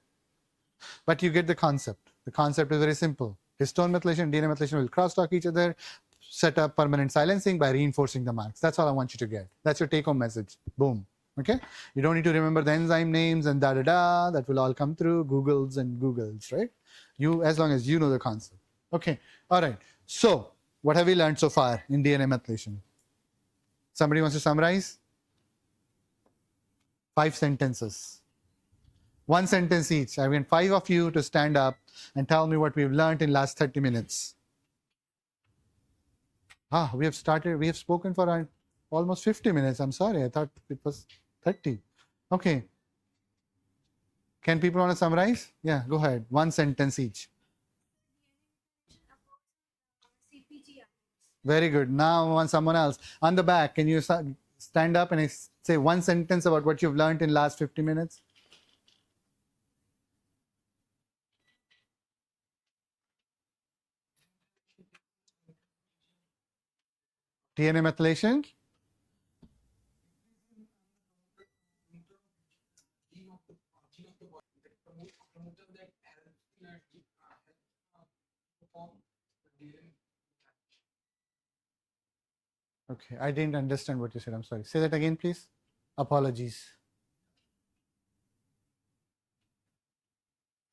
but you get the concept. The concept is very simple. Histone methylation and DNA methylation will crosstalk each other, set up permanent silencing by reinforcing the marks. That's all I want you to get. That's your take-home message. Boom. Okay, you don't need to remember the enzyme names and that will all come through Googles, right? As long as you know the concept. Okay, all right. So what have we learned so far in DNA methylation? Somebody wants to summarize? 5 sentences. 1 sentence each. I want 5 of you to stand up and tell me what we've learned in last 30 minutes. We have spoken for almost 50 minutes. I'm sorry, I thought it was 30. Okay. Can people want to summarize? Yeah, go ahead. 1 sentence each. Very good. Now I want someone else. On the back, can you stand up and say 1 sentence about what you've learned in last 50 minutes? DNA methylation? Okay, I didn't understand what you said. I'm sorry. Say that again, please. Apologies.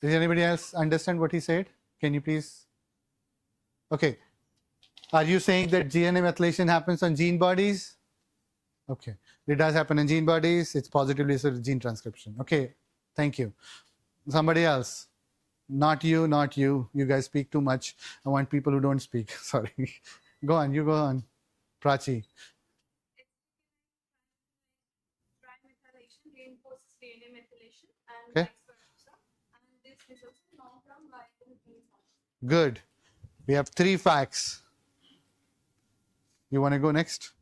Does anybody else understand what he said? Can you please? Okay. Are you saying that DNA methylation happens on gene bodies? Okay. It does happen in gene bodies. It's positively associated with gene transcription. Okay. Thank you. Somebody else. Not you, not you. You guys speak too much. I want people who don't speak. Sorry. Go on. You go on. Prachi. Trimethylation reinforces DNA methylation and Okay. vice versa. And this results in long-term viable gene function. Good. We have 3 facts. You want to go next?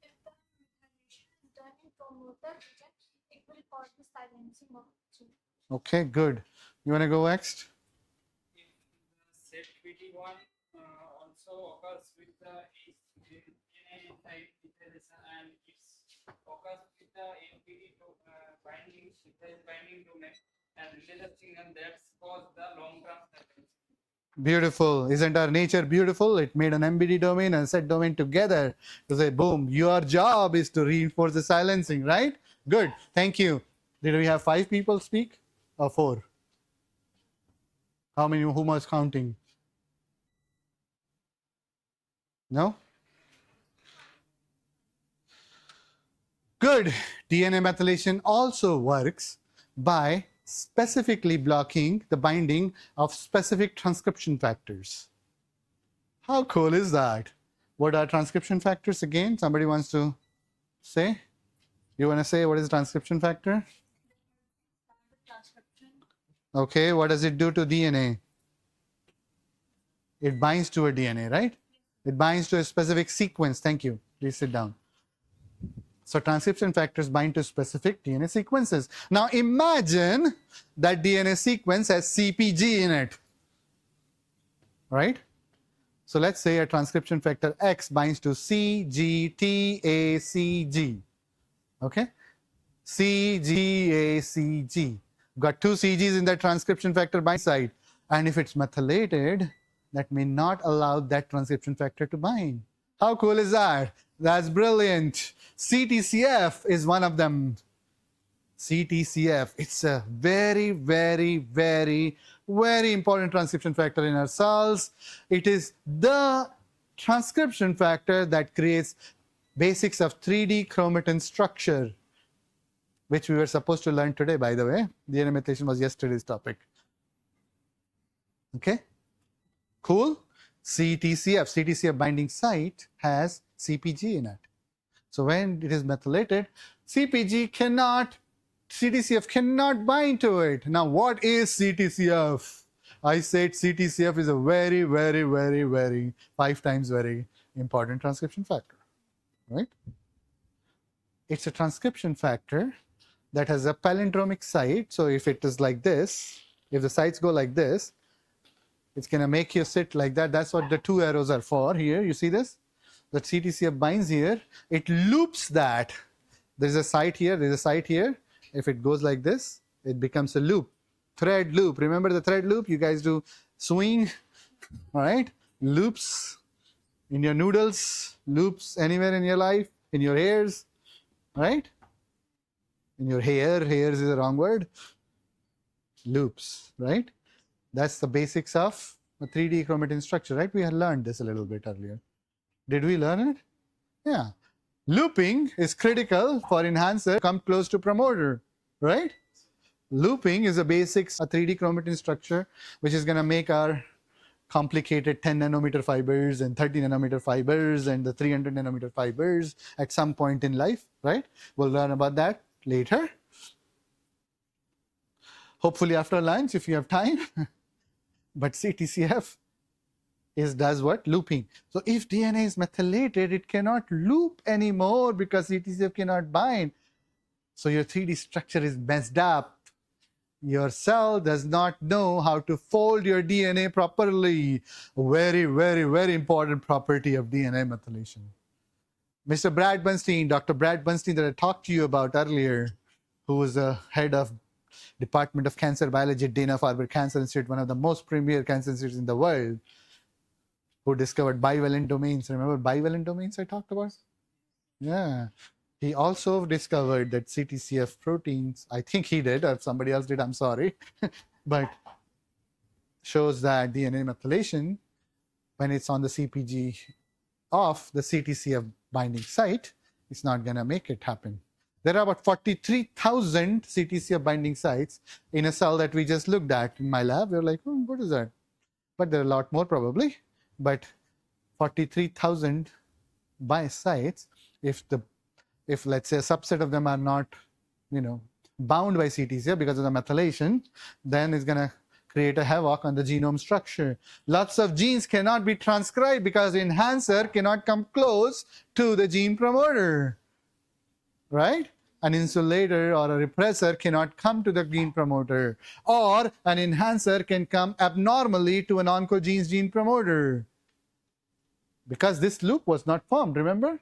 If the methylation is done in promoter region, it will cause the silencing of gene. Okay, good. You want to go next? If the set PT1 also occurs with the DNA type methylation and it occurs with the MPD binding methyl binding domain and related signal that cause the long-term sequence. Beautiful. Isn't our nature beautiful? It made an MBD domain and set domain together to say, boom, your job is to reinforce the silencing, right? Good. Thank you. Did we have 5 people speak or 4? How many? Who was counting? No? Good. DNA methylation also works by specifically blocking the binding of specific transcription factors. How cool is that? What are transcription factors again? Somebody wants to say? You want to say what is transcription factor? Transcription. Okay, what does it do to DNA? It binds to a DNA, right? It binds to a specific sequence. Thank you. Please sit down. So transcription factors bind to specific DNA sequences. Now imagine that DNA sequence has CpG in it, right? So let's say a transcription factor X binds to CGTACG. Okay? CGACG. Got 2 CGs in the transcription factor bind site. And if it's methylated, that may not allow that transcription factor to bind. How cool is that? That's brilliant. CTCF is one of them. CTCF. It's a very, very, very, very important transcription factor in our cells. It is the transcription factor that creates basics of 3D chromatin structure, which we were supposed to learn today, by the way. DNA methylation was yesterday's topic. Okay? Cool? CTCF. CTCF binding site has CpG in it. So when it is methylated, CpG cannot, CTCF cannot bind to it. Now what is CTCF? I said CTCF is a very, very, very, very 5 times very important transcription factor, right? It's a transcription factor that has a palindromic site. So if it is like this, if the sites go like this, it's going to make you sit like that. That's what the 2 arrows are for here. You see this? The CTCF binds here. It loops that. There's a site here. There's a site here. If it goes like this, it becomes a loop. Thread loop. Remember the thread loop? You guys do swing, all right? Loops in your noodles, loops anywhere in your life, in your hairs, right? In your hair. Hairs is the wrong word. Loops, right? That's the basics of a 3D chromatin structure, right? We had learned this a little bit earlier. Did we learn it? Yeah. Looping is critical for enhancer come close to promoter, right? Looping is a basics, a 3D chromatin structure, which is going to make our complicated 10 nanometer fibers and 30 nanometer fibers and the 300 nanometer fibers at some point in life, right? We'll learn about that later. Hopefully after lunch if you have time. But CTCF does what? Looping. So if DNA is methylated, it cannot loop anymore because CTCF cannot bind. So your 3D structure is messed up. Your cell does not know how to fold your DNA properly. Very, very, very important property of DNA methylation. Mr. Brad Bernstein, Dr. Brad Bernstein that I talked to you about earlier, who was the head of Department of Cancer Biology at Dana-Farber Cancer Institute, one of the most premier cancer institutes in the world, who discovered bivalent domains. Remember bivalent domains I talked about? Yeah. He also discovered that CTCF proteins, I think he did, or if somebody else did, I'm sorry, but shows that DNA methylation, when it's on the CpG off the CTCF binding site, it's not going to make it happen. There are about 43,000 CTCF binding sites in a cell that we just looked at in my lab. We're like, oh, what is that? But there are a lot more probably. But 43,000 by sites, if let's say a subset of them are not, bound by CTCF because of the methylation, then it's going to create a havoc on the genome structure. Lots of genes cannot be transcribed because the enhancer cannot come close to the gene promoter, right? an insulator or a repressor cannot come to the gene promoter, or an enhancer can come abnormally to an oncogene's gene promoter, because this loop was not formed, remember?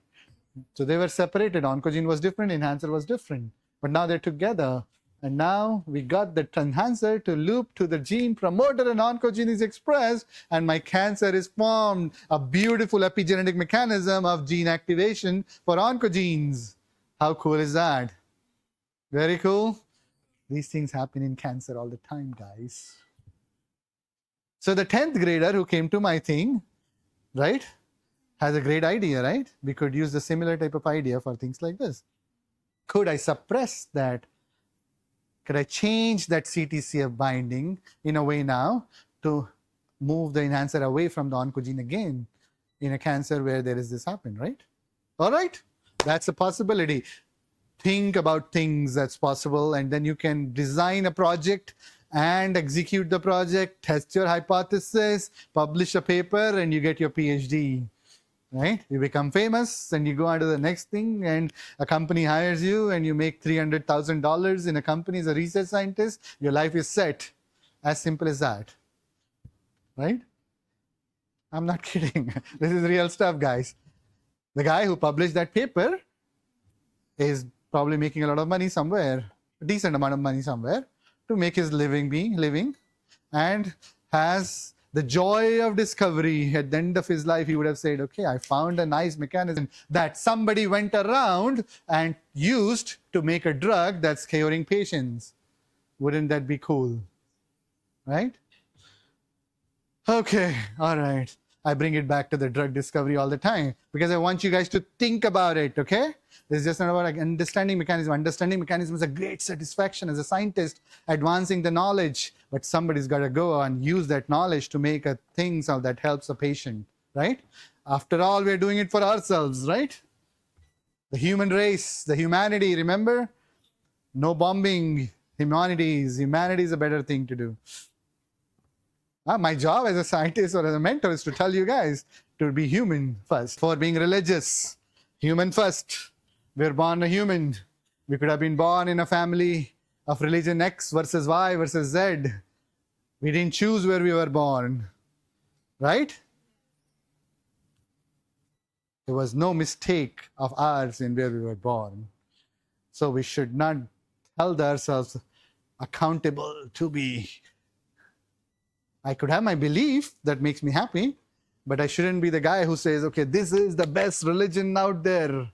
So they were separated. Oncogene was different, enhancer was different. But now they're together. And now we got the enhancer to loop to the gene promoter, and oncogene is expressed, and my cancer is formed. A beautiful epigenetic mechanism of gene activation for oncogenes. How cool is that? Very cool. These things happen in cancer all the time, guys. So the 10th grader who came to my thing, right, has a great idea, right? We could use the similar type of idea for things like this. Could I suppress that? Could I change that CTCF binding in a way now to move the enhancer away from the oncogene again in a cancer where there is this happen, right? All right, that's a possibility. Think about things that's possible, and then you can design a project and execute the project, test your hypothesis, publish a paper, and you get your PhD. Right? You become famous and you go on to the next thing, and a company hires you and you make $300,000 in a company as a research scientist. Your life is set. As simple as that. Right? I'm not kidding. This is real stuff, guys. The guy who published that paper is probably making a lot of money somewhere, a decent amount of money somewhere, to make his living, and has the joy of discovery. At the end of his life, he would have said, okay, I found a nice mechanism that somebody went around and used to make a drug that's curing patients. Wouldn't that be cool? Right? Okay, all right. I bring it back to the drug discovery all the time because I want you guys to think about it, okay? This is just not about understanding mechanism. Understanding mechanism is a great satisfaction as a scientist, advancing the knowledge, but somebody's got to go and use that knowledge to make a thing that helps a patient, right? After all, we're doing it for ourselves, right? The human race, the humanity, remember? No bombing, humanities. Humanity is a better thing to do. My job as a scientist or as a mentor is to tell you guys to be human first. For being religious, human first. We're born a human. We could have been born in a family of religion X versus Y versus Z. We didn't choose where we were born, right? There was no mistake of ours in where we were born. So we should not hold ourselves accountable to be. I could have my belief that makes me happy, but I shouldn't be the guy who says, okay, this is the best religion out there.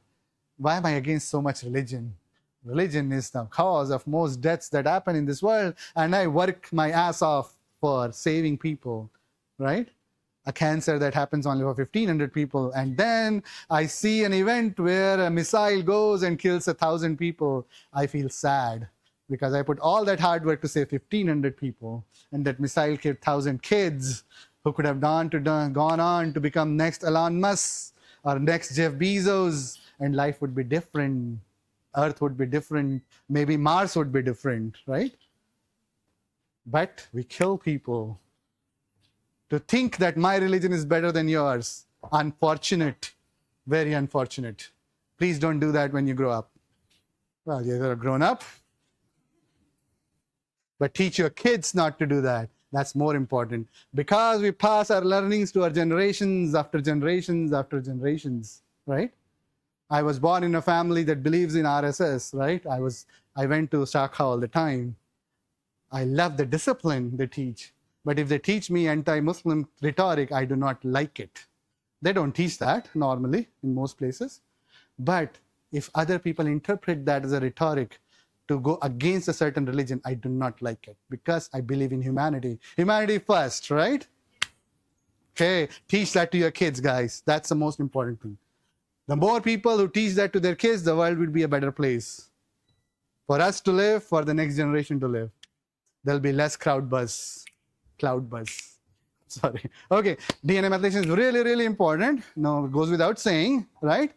Why am I against so much religion? Religion is the cause of most deaths that happen in this world, and I work my ass off for saving people, right? A cancer that happens only for 1,500 people, and then I see an event where a missile goes and kills 1,000 people. I feel sad because I put all that hard work to save 1,500 people, and that missile killed 1,000 kids who could have gone on to become next Elon Musk or next Jeff Bezos, and life would be different. Earth would be different. Maybe Mars would be different, right? But we kill people. To think that my religion is better than yours, unfortunate, very unfortunate. Please don't do that when you grow up. Well, you're grown up, but teach your kids not to do that. That's more important, because we pass our learnings to our generations after generations after generations, right? I was born in a family that believes in RSS, right? I went to Shakha all the time. I love the discipline they teach. But if they teach me anti-Muslim rhetoric, I do not like it. They don't teach that normally in most places. But if other people interpret that as a rhetoric to go against a certain religion, I do not like it, because I believe in humanity. Humanity first, right? Okay, teach that to your kids, guys. That's the most important thing. The more people who teach that to their kids, the world will be a better place for us to live, for the next generation to live. There'll be less cloud buzz. Sorry. Okay, DNA methylation is really, really important. No, it goes without saying, right?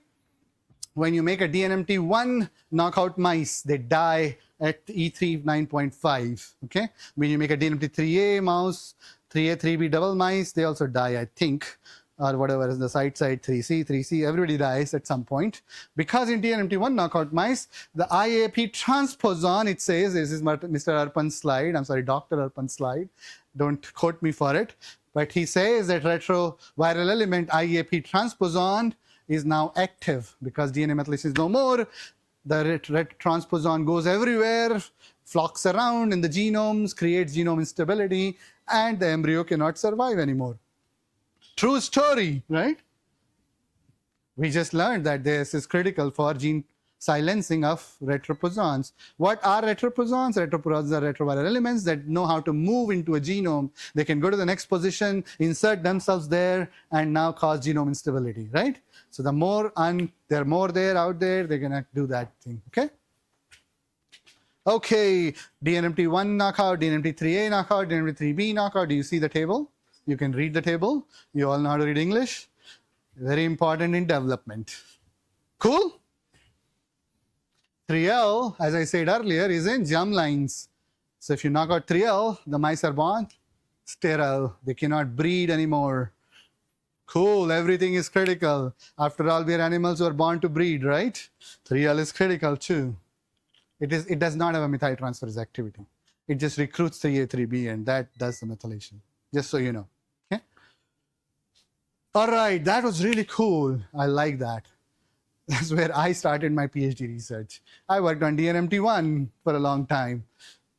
When you make a DNMT1 knockout mice, they die at E3 9.5. Okay. When you make a DNMT3A mouse, 3A, 3B double mice, they also die, I think. or whatever is the side 3C, everybody dies at some point. Because in DNMT1 knockout mice, the IAP transposon, it says, this is Mr. Arpan's slide, I'm sorry, Dr. Arpan's slide, don't quote me for it, but he says that retroviral element IAP transposon is now active because DNA methylation is no more. The ret transposon goes everywhere, flocks around in the genomes, creates genome instability, and the embryo cannot survive anymore. True story, right? We just learned that this is critical for gene silencing of retroposons. What are retroposons? Retroposons are retroviral elements that know how to move into a genome. They can go to the next position, insert themselves there, and now cause genome instability, right? So the more there are more there out there, they're gonna do that thing, okay? Okay, DNMT1 knockout, DNMT3A knockout, DNMT3B knockout. Do you see the table? You can read the table. You all know how to read English. Very important in development. Cool? 3L, as I said earlier, is in germlines. So if you knock out 3L, the mice are born sterile. They cannot breed anymore. Cool, everything is critical. After all, we are animals who are born to breed, right? 3L is critical too. It does not have a methyltransferase activity. It just recruits 3A, 3B, and that does the methylation, just so you know. Okay? All right, that was really cool. I like that. That's where I started my PhD research. I worked on DNMT1 for a long time.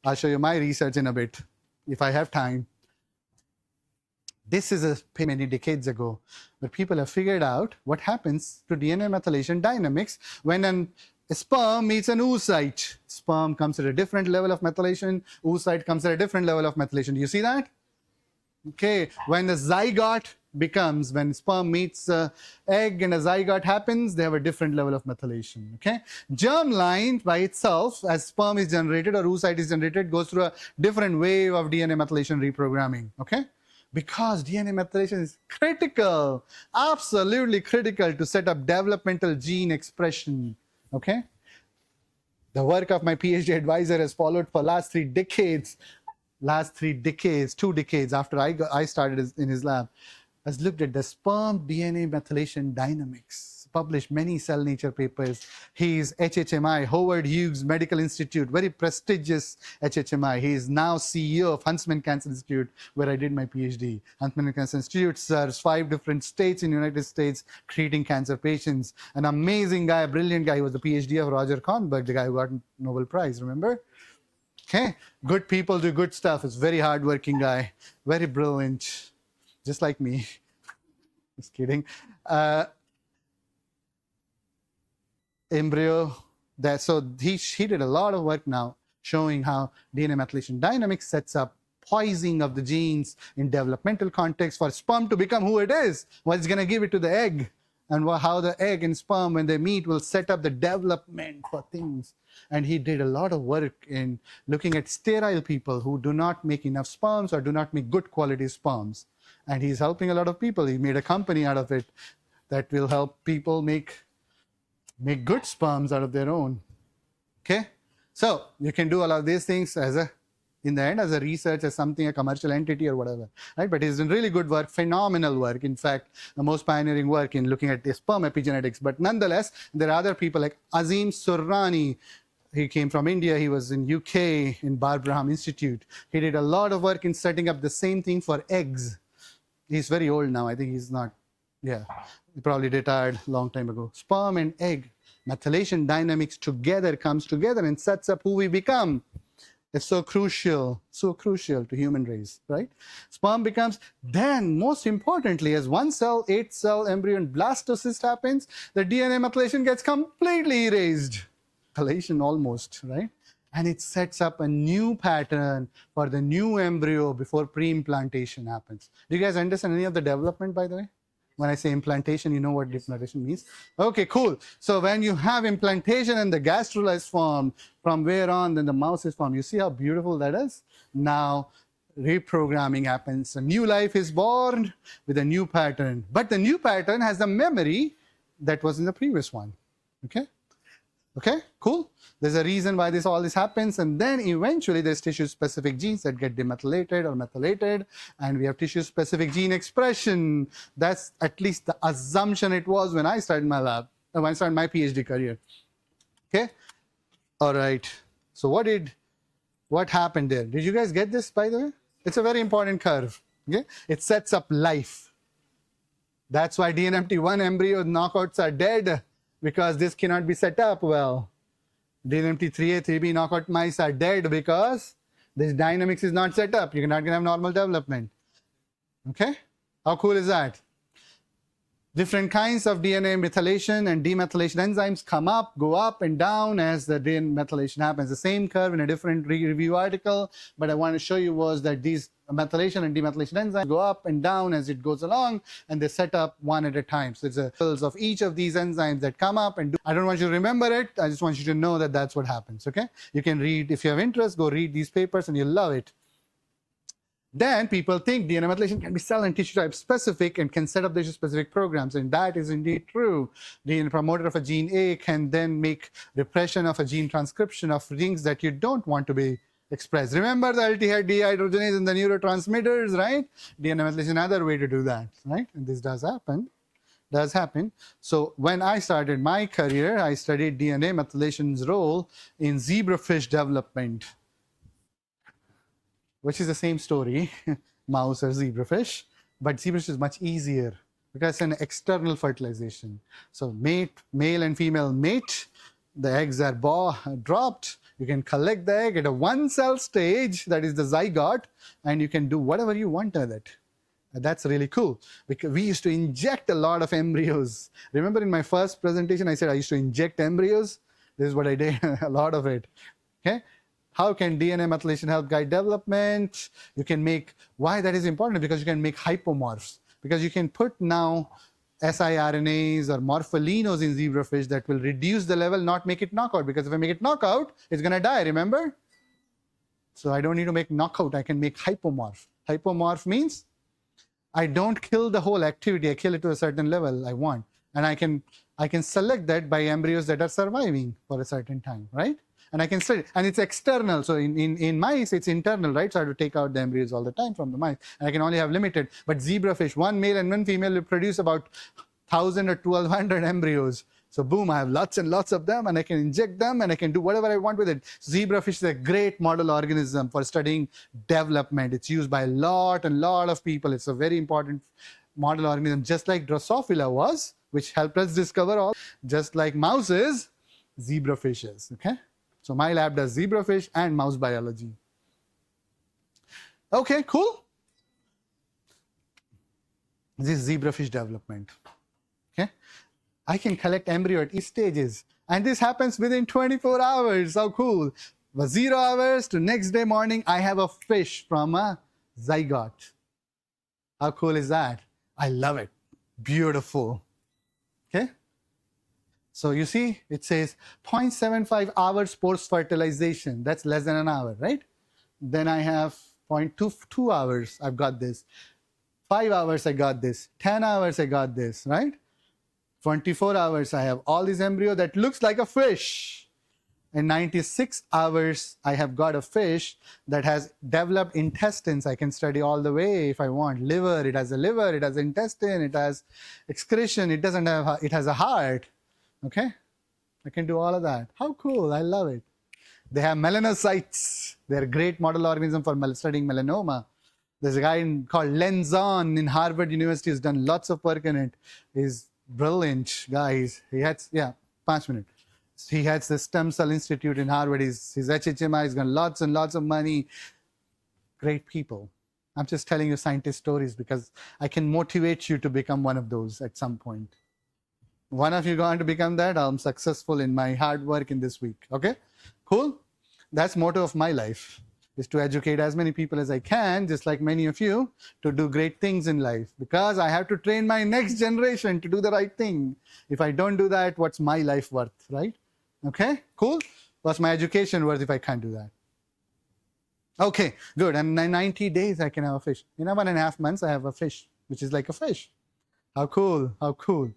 I'll show you my research in a bit, if I have time. This is many decades ago, where people have figured out what happens to DNA methylation dynamics when a sperm meets an oocyte. Sperm comes at a different level of methylation, oocyte comes at a different level of methylation. Do you see that? Okay, when the zygote becomes, when sperm meets egg and a zygote happens, they have a different level of methylation, okay? Germline by itself, as sperm is generated or oocyte is generated, goes through a different wave of DNA methylation reprogramming, okay? Because DNA methylation is critical, absolutely critical to set up developmental gene expression, okay? The work of my PhD advisor has followed for last 3 decades. Last 3 decades, 2 decades after I started in his lab, has looked at the sperm DNA methylation dynamics, published many Cell Nature papers. He's HHMI, Howard Hughes Medical Institute, very prestigious HHMI. He is now CEO of Huntsman Cancer Institute, where I did my PhD. Huntsman Cancer Institute serves 5 different states in the United States, treating cancer patients. An amazing guy, a brilliant guy. He was the PhD of Roger Kornberg, the guy who got Nobel Prize, remember? Okay, good people do good stuff. He's a very hardworking guy, very brilliant, just like me. Just kidding. Embryo. So he did a lot of work now showing how DNA methylation dynamics sets up poisoning of the genes in developmental context for sperm to become who it is. Well, it's going to give it to the egg, and how the egg and sperm, when they meet, will set up the development for things. And he did a lot of work in looking at sterile people who do not make enough sperms or do not make good quality sperms. And he's helping a lot of people. He made a company out of it that will help people make good sperms out of their own. Okay? So you can do all of these things in the end, as a research, as something, a commercial entity or whatever, right? But he's done really good work, phenomenal work. In fact, the most pioneering work in looking at the sperm epigenetics. But nonetheless, there are other people like Azim Surrani. He came from India. He was in UK in Barbraham Institute. He did a lot of work in setting up the same thing for eggs. He's very old now. I think he's not, yeah, he probably retired a long time ago. Sperm and egg methylation dynamics comes together and sets up who we become. It's so crucial to human race, right? Sperm becomes, then most importantly, as 1 cell, 8 cell embryo and blastocyst happens, the DNA methylation gets completely erased. Methylation almost, right? And it sets up a new pattern for the new embryo before pre-implantation happens. Do you guys understand any of the development, by the way? When I say implantation, you know what implantation means? Okay, cool. So when you have implantation and the gastrula is formed, from where on then the mouse is formed. You see how beautiful that is? Now reprogramming happens. A new life is born with a new pattern. But the new pattern has the memory that was in the previous one. Okay? Okay, cool. There's a reason why all this happens, and then eventually there's tissue-specific genes that get demethylated or methylated, and we have tissue-specific gene expression. That's at least the assumption it was when I started my lab, when I started my PhD career. Okay, all right. So what happened there? Did you guys get this, by the way? It's a very important curve. Okay, it sets up life. That's why DNMT1 embryo knockouts are dead, because this cannot be set up well. DNMT3A, 3B knockout mice are dead because this dynamics is not set up. You're not going to have normal development. Okay? How cool is that? Different kinds of DNA methylation and demethylation enzymes come up, go up and down as the DNA methylation happens. The same curve in a different review article, but I want to show you was that these methylation and demethylation enzymes go up and down as it goes along, and they set up one at a time. So it's a levels of each of these enzymes that come up and do. I don't want you to remember it. I just want you to know that that's what happens. Okay? You can read, if you have interest, go read these papers and you'll love it. Then people think DNA methylation can be cell and tissue type specific and can set up tissue specific programs, and that is indeed true. The promoter of a gene A can then make repression of a gene transcription of genes that you don't want to be expressed. Remember the aldehyde dehydrogenase and the neurotransmitters, right? DNA methylation is another way to do that, right? And this does happen. So when I started my career, I studied DNA methylation's role in zebrafish development, which is the same story, mouse or zebrafish, but zebrafish is much easier because it's an external fertilization. So male and female mate, the eggs are dropped, you can collect the egg at a one cell stage, that is the zygote, and you can do whatever you want with it. That's really cool, because we used to inject a lot of embryos. Remember in my first presentation, I said I used to inject embryos? This is what I did, a lot of it, okay? How can DNA methylation help guide development? You can make, why that is important? Because you can make hypomorphs. Because you can put now siRNAs or morpholinos in zebrafish that will reduce the level, not make it knockout. Because if I make it knockout, it's going to die, remember? So I don't need to make knockout, I can make hypomorph. Hypomorph means I don't kill the whole activity, I kill it to a certain level I want. And I can select that by embryos that are surviving for a certain time, right? And I can study, and it's external. So in mice, it's internal, right? So I have to take out the embryos all the time from the mice, and I can only have limited. But zebrafish, one male and one female will produce about 1,000 or 1,200 embryos. So boom, I have lots and lots of them, and I can inject them, and I can do whatever I want with it. Zebrafish is a great model organism for studying development. It's used by a lot of people. It's a very important model organism, just like Drosophila was, which helped us discover all, just like mouses, zebrafishes, okay? So my lab does zebrafish and mouse biology. Okay, cool. This is zebrafish development. Okay, I can collect embryo at each stages, and this happens within 24 hours. How cool! For 0 hours to next day morning, I have a fish from a zygote. How cool is that? I love it. Beautiful. Okay. So you see, it says 0.75 hours post-fertilization. That's less than an hour, right? Then I have 0.22 hours, I've got this. 5 hours, I got this. 10 hours, I got this, right? 24 hours, I have all this embryo that looks like a fish. In 96 hours, I have got a fish that has developed intestines. I can study all the way if I want. Liver, it has a liver, it has intestine, it has excretion, it doesn't have, it has a heart. Okay, I can do all of that. How cool, I love it. They have melanocytes. They're a great model organism for studying melanoma. There's a guy called Len Zahn in Harvard University who's done lots of work in it. He's brilliant, guys. He had, 5 minutes. He has the Stem Cell Institute in Harvard. His HHMI has got lots and lots of money. Great people. I'm just telling you scientist stories because I can motivate you to become one of those at some point. One of you going to become that, I'm successful in my hard work in this week. Okay, cool. That's motto of my life, is to educate as many people as I can, just like many of you, to do great things in life, because I have to train my next generation to do the right thing. If I don't do that, what's my life worth, right? Okay, cool. What's my education worth if I can't do that? Okay, good. And in 90 days, I can have a fish. In 1.5 months, I have a fish, which is like a fish. How cool, how cool.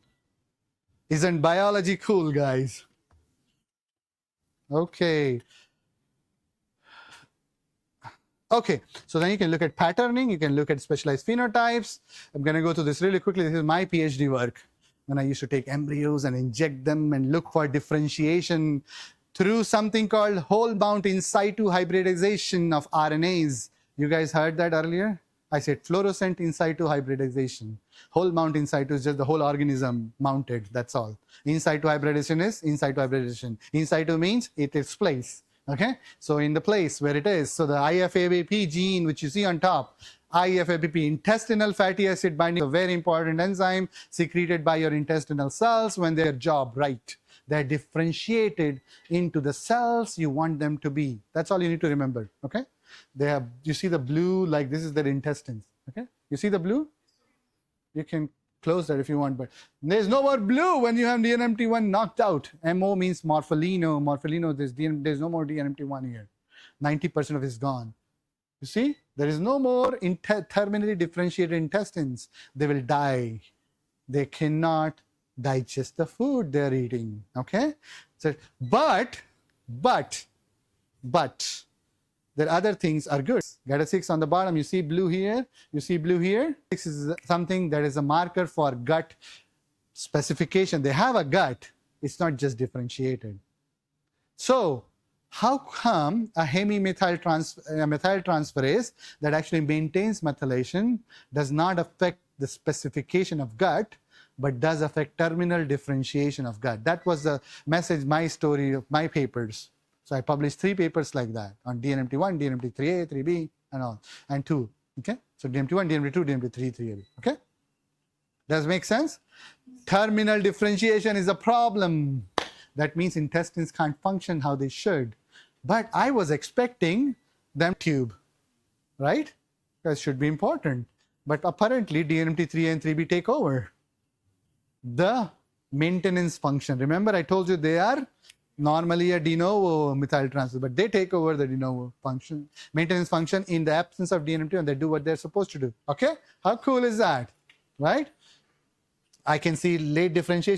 Isn't biology cool, guys? Okay. Okay, so then you can look at patterning, you can look at specialized phenotypes. I'm going to go through this really quickly. This is my PhD work when I used to take embryos and inject them and look for differentiation through something called whole mount in situ hybridization of RNAs. You guys heard that earlier? I said fluorescent in situ hybridization. Whole mount in situ is just the whole organism mounted, that's all. In situ hybridization is in situ hybridization. In situ means it takes place. Okay, so in the place where it is, so the IFABP gene which you see on top, IFABP, intestinal fatty acid binding, a very important enzyme secreted by your intestinal cells when their job right. They're differentiated into the cells you want them to be. That's all you need to remember. Okay, they have, you see the blue, like this is their intestines. Okay, you see the blue? You can close that if you want, but there's no more blue when you have DNMT1 knocked out. MO means morpholino. Morpholino, there's no more DNMT1 here. 90% of it is gone. You see, there is no more terminally differentiated intestines. They will die. They cannot digest the food they're eating. Okay, so but there are other things are good. GATA6 on the bottom, you see blue here, you see blue here. This is something that is a marker for gut specification. They have a gut, it's not just differentiated. So how come a methyltransferase that actually maintains methylation does not affect the specification of gut, but does affect terminal differentiation of gut? That was the message, my story of my papers. So I published 3 papers like that on DNMT1, DNMT3A, 3B, and all, and 2. Okay, so DNMT1, DNMT2, DNMT3, 3A. Okay, does it make sense? Terminal differentiation is a problem. That means intestines can't function how they should. But I was expecting them tube, right? That should be important. But apparently DNMT3A and 3B take over the maintenance function. Remember, I told you they are normally a de novo methyltransfer, but they take over the de novo function, maintenance function in the absence of DNMT, and they do what they're supposed to do. Okay, how cool is that, right? I can see late differentiation